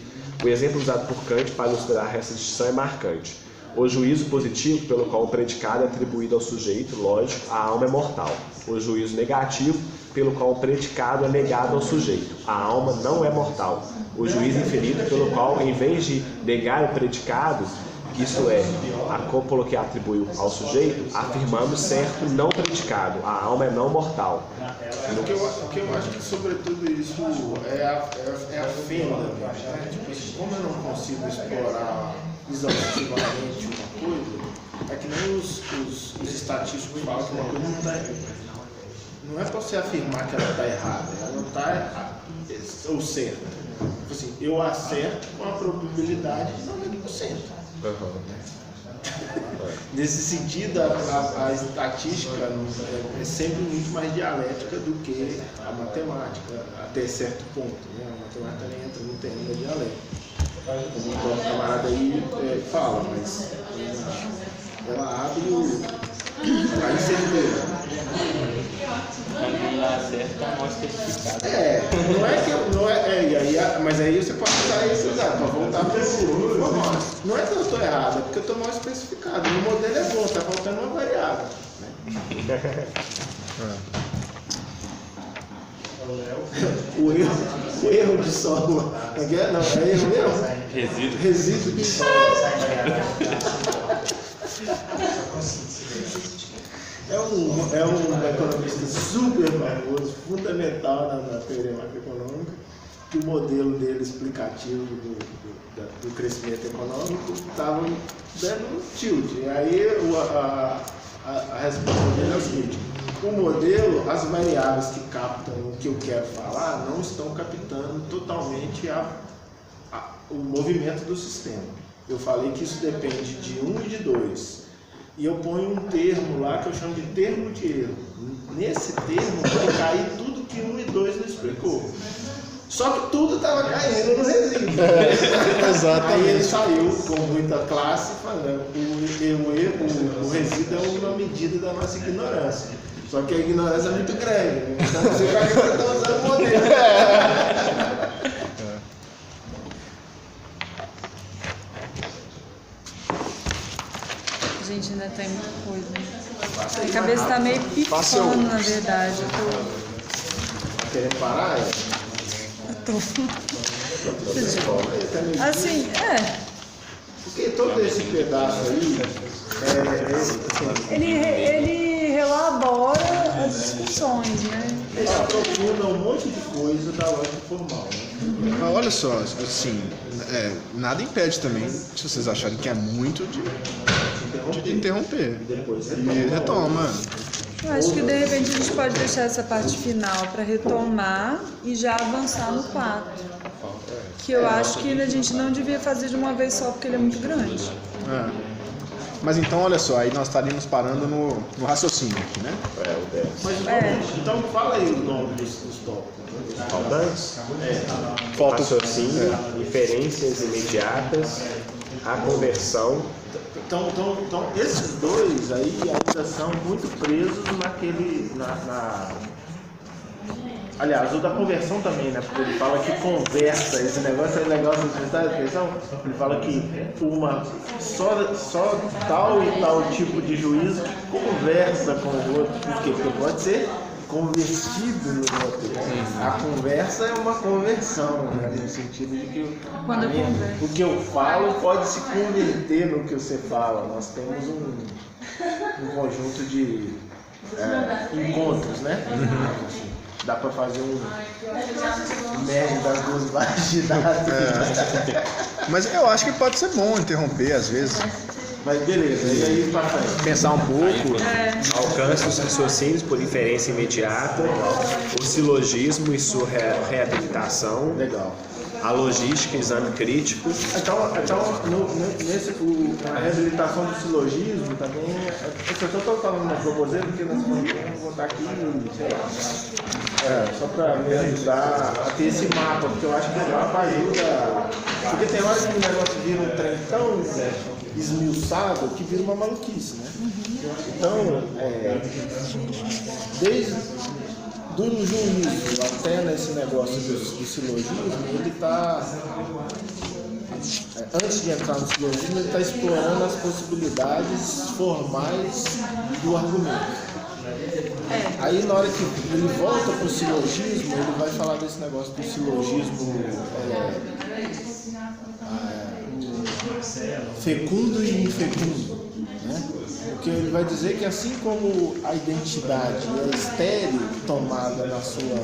O exemplo usado por Kant para ilustrar essa distinção é marcante. O juízo positivo, pelo qual o predicado é atribuído ao sujeito, lógico, a alma é mortal. O juízo negativo, pelo qual o predicado é negado ao sujeito, a alma não é mortal. O juízo infinito, pelo qual, em vez de negar o predicado, isto é, como que atribuiu ao sujeito, afirmamos certo não predicado, a alma é não mortal. O que eu acho que, sobretudo, isso é a fenda, né? Tipo assim, como eu não consigo explorar exaustivamente uma coisa, é que nem os estatísticos falam que uma coisa não está errada. Não é para você afirmar que ela está errada, ela não está errada, ou certa. Tipo assim, eu acerto com a probabilidade de 90%. Nesse sentido, a estatística é sempre muito mais dialética do que a matemática, até certo ponto. Né? A matemática nem entra no termo da dialética. Como o próprio camarada aí fala, mas ela abre a incerteza. Quando ela acerta, a mal especificada. Mas aí você pode usar esse dado para voltar para o formal. Não é que eu estou errado, é porque eu estou mal especificado. O modelo é bom, está faltando uma variável. Né? O erro de solo. Não, é erro mesmo? Resíduo de solo. é um economista super famoso, fundamental na teoria macroeconômica, que o modelo dele explicativo do crescimento econômico estava dando tilt. E aí a resposta dele é o seguinte: o modelo, as variáveis que captam o que eu quero falar não estão captando totalmente o movimento do sistema. Eu falei que isso depende de 1 e de 2. E eu ponho um termo lá que eu chamo de termo de erro. Nesse termo vai cair tudo que 1 e 2 não explicou. Só que tudo estava caindo no resíduo. Exatamente. Aí ele saiu com muita classe falando o resíduo é uma medida da nossa ignorância. Só que a ignorância é muito grande. Né? Então você vai estar usando o modelo. Gente, ainda tem muita coisa. A cabeça tá meio pipando, na verdade. Querendo parar? Assim, Porque todo esse pedaço aí, ele relabora as discussões, né? ele aprofunda um monte de coisa da lógica formal. Né? Mas olha só, assim, nada impede também, se vocês acharem que é muito, de interromper. E retoma. Eu acho que de repente a gente pode deixar essa parte final para retomar e já avançar no 4. Que eu acho que a gente não devia fazer de uma vez só, porque ele é muito grande. Mas então, olha só, aí nós estaríamos parando no raciocínio aqui, né? Mas então fala aí o nome dos tópicos. Faltantes? Raciocínio, inferências imediatas, a conversão. Então, esses dois aí ainda são muito presos naquele. Aliás, o da conversão também, né? Porque ele fala que conversa, esse negócio é legal, vocês prestaram atenção? Ele fala que só tal e tal tipo de juízo que conversa com o outro. Por quê? Porque pode ser convertido no outro. A conversa é uma conversão, né? No sentido de que o que eu falo pode se converter no que você fala. Nós temos um conjunto de encontros, né? Dá pra fazer um médio das duas bases de dados. Mas eu acho que pode ser bom interromper às vezes. Mas beleza, e aí pra frente? Pensar um pouco. Alcance os raciocínios por inferência imediata, o silogismo e sua reabilitação. Legal. A logística, exame crítico. Então a reabilitação do silogismo também. Eu só estou falando na proposeira porque nós vamos botar aqui, sei lá. Só para me ajudar a ter esse mapa, porque eu acho que o mapa ajuda. Porque tem hora que o negócio vira um trem tão esmiuçado que vira uma maluquice, né? Então, desde do juízo até nesse negócio do silogismo, ele está, antes de entrar no silogismo, ele está explorando as possibilidades formais do argumento. Aí na hora que ele volta para o silogismo, ele vai falar desse negócio do silogismo fecundo e infecundo, né? Porque ele vai dizer que assim como a identidade é estéril tomada na sua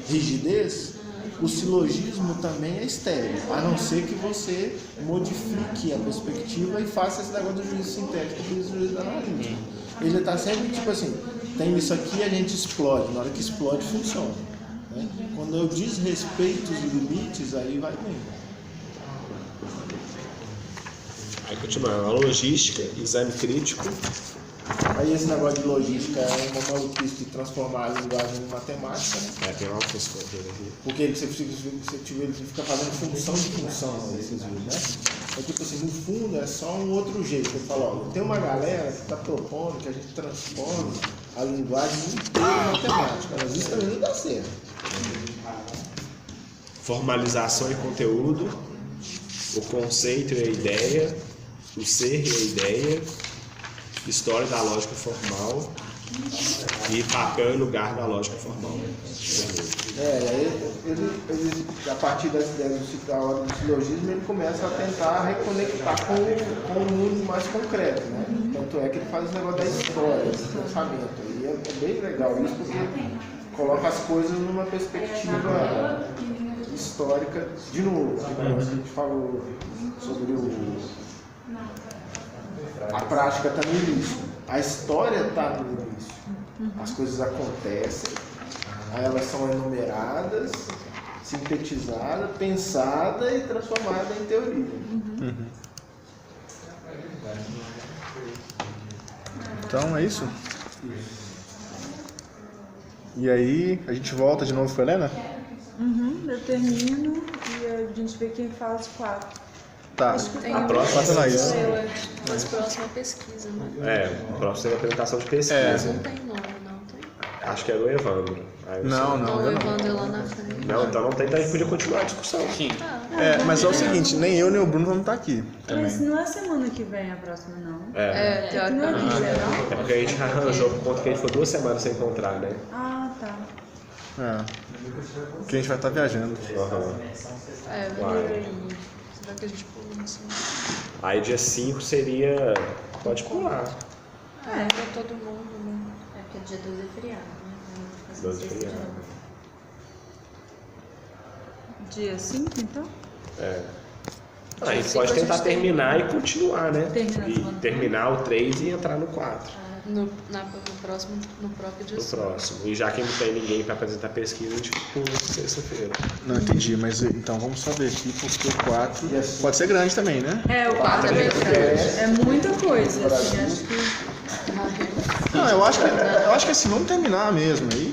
rigidez, o silogismo também é estéril, a não ser que você modifique a perspectiva e faça esse negócio do juízo sintético e do juízo analítico. Ele está sempre tipo assim, tem isso aqui, a gente explode, na hora que explode funciona, né? Quando eu desrespeito os limites, aí vai bem. Aí continuando, a logística, exame crítico. Aí esse negócio de logística é uma maluquice de transformar a linguagem em matemática, né? Tem uma função aqui. Porque você fica fazendo função de função, esses vídeos, né? É tipo assim, no fundo é só um outro jeito. Ele fala, ó, tem uma galera que está propondo que a gente transforme a linguagem inteira em matemática, mas isso também não dá certo. Formalização e conteúdo, o conceito e a ideia, o ser e a ideia, história da lógica formal e papel e lugar da lógica formal. Ele, a partir das ideias da ordem do silogismo, ele começa a tentar reconectar com o mundo mais concreto, né? Tanto é que ele faz o negócio da história, do pensamento. E é bem legal isso, porque coloca as coisas numa perspectiva histórica. De novo, a gente falou sobre a prática está no início, a história está no início. As coisas acontecem, aí elas são enumeradas, sintetizadas, pensadas e transformadas em teoria. Então é isso? E aí, a gente volta de novo com a Helena? Eu termino e a gente vê quem faz os 4. Tá. Tem A próxima é a Laís. Mas próxima pesquisa, né? O próximo tem a apresentação de pesquisa. Não tem nome, não tem. Acho que é do Evandro. Aí eu Não, Não, não. o Evandro é lá na frente. Não, então não tem, então a gente podia continuar a discussão. Sim. Mas é o seguinte, nem eu nem o Bruno vamos estar aqui Mas também. não é semana que vem a próxima, não. É, É que não é teoricamente. dia, não? É porque a gente arranjou por conta que a gente ficou 2 semanas sem encontrar, né? Ah, tá. Porque a gente vai estar viajando. É, Vai. será que a gente pula assim? Aí dia 5 seria. Pode pular. Pra todo mundo, né? É porque dia 12 é feriado, né? Vamos fazer 12 sexta de feriado. novo. Dia 5, então? A gente Dia pode 5 a tentar gente tem- terminar e continuar, né? Terminar E semana. terminar o 3 e entrar no 4. No próximo, no próprio dia No 5. próximo. E já que não tem ninguém para apresentar pesquisa, a gente pula sexta-feira. Não entendi, mas então vamos só ver aqui, porque o 4 pode ser grande também, né? O 4 é bem grande. É muita coisa, assim, acho que... Não, eu acho que assim, vamos terminar mesmo. Aí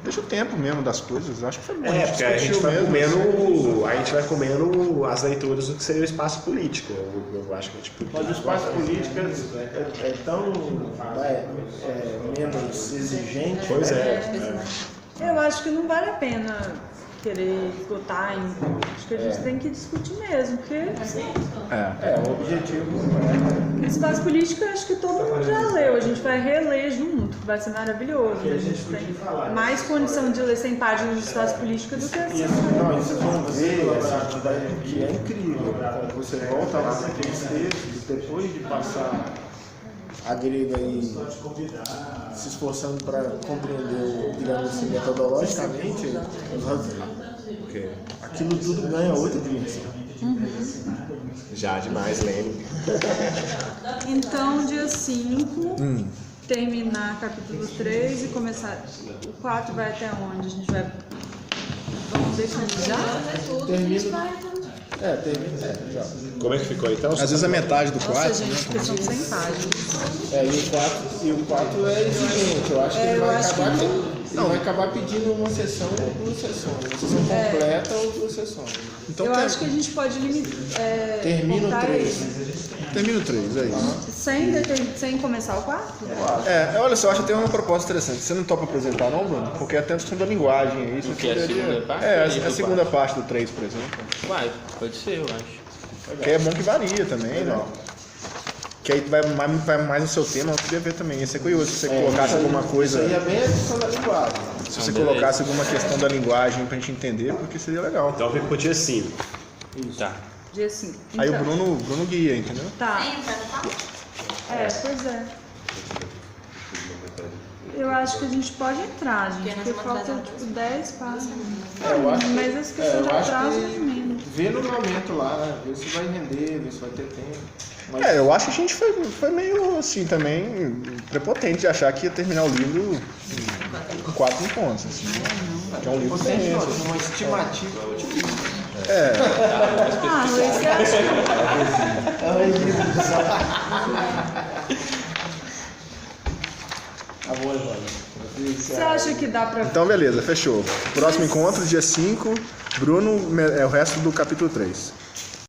deixa o tempo mesmo das coisas. Acho que foi bom. Porque a gente vai comendo as leituras do que seria o espaço político. Eu acho que a gente Mas o espaço político é tão menos exigente. Pois Eu acho que não vale a pena querer esgotar em... Acho que a gente tem que discutir mesmo, porque O objetivo espaço político eu acho que todo mundo já leu, a gente vai reler junto, vai ser maravilhoso. A gente tem mais condição de ler 100 páginas de espaço político do que assim. Não, isso vamos ver, assim, que é incrível. Quando você volta lá naqueles textos, depois de passar a grega aí se esforçando para compreender, digamos assim, metodologicamente, aquilo tudo ganha outra dimensão. Já demais, Lênin. Então, dia 5, terminar capítulo 3 e começar. O 4 vai até onde? A gente vai. Vamos ver como já? Termina. Já. Como é que ficou então? Às vezes a metade do Nossa, 4. gente, porque são 100 páginas. E o 4 é exigente. Eu acho que ele vai acabar pedindo uma sessão ou 2 sessões. Uma sessão completa ou 2 sessões. Então Eu acho que a gente pode Termina o botar 3. termina o 3, é isso. sem começar o 4? Olha só, acho que tem uma proposta interessante. Você não topa apresentar não, Bruno? Porque até a questão da linguagem aí. Isso Que é a segunda parte? a segunda parte do 3, por exemplo. Vai, pode ser, eu acho. Que é bom que varia também, né? Que aí vai mais no seu tema, eu queria ver também. Ia ser curioso se você colocasse alguma coisa. Isso aí é bem a questão da linguagem. Se você colocasse alguma questão da linguagem pra gente entender, porque seria legal. Então fica pro dia 5. Tá. Dia 5. Aí o Bruno guia, entendeu? Tá. Pois é. Eu acho que a gente pode entrar, gente, porque falta tipo 10 páginas. Mas as pessoas já atrasam menos. Vê no momento lá, né? Vê se vai render, vê se vai ter tempo. Mas Eu acho que a gente foi meio assim também, prepotente de achar que ia terminar o livro em 4 pontos. Assim. Que é um livro denso. uma estimativa eu te digo. Luiz, você acha Você acha que dá pra... Então beleza, fechou. Próximo encontro, dia 5. Bruno, é o resto do capítulo 3.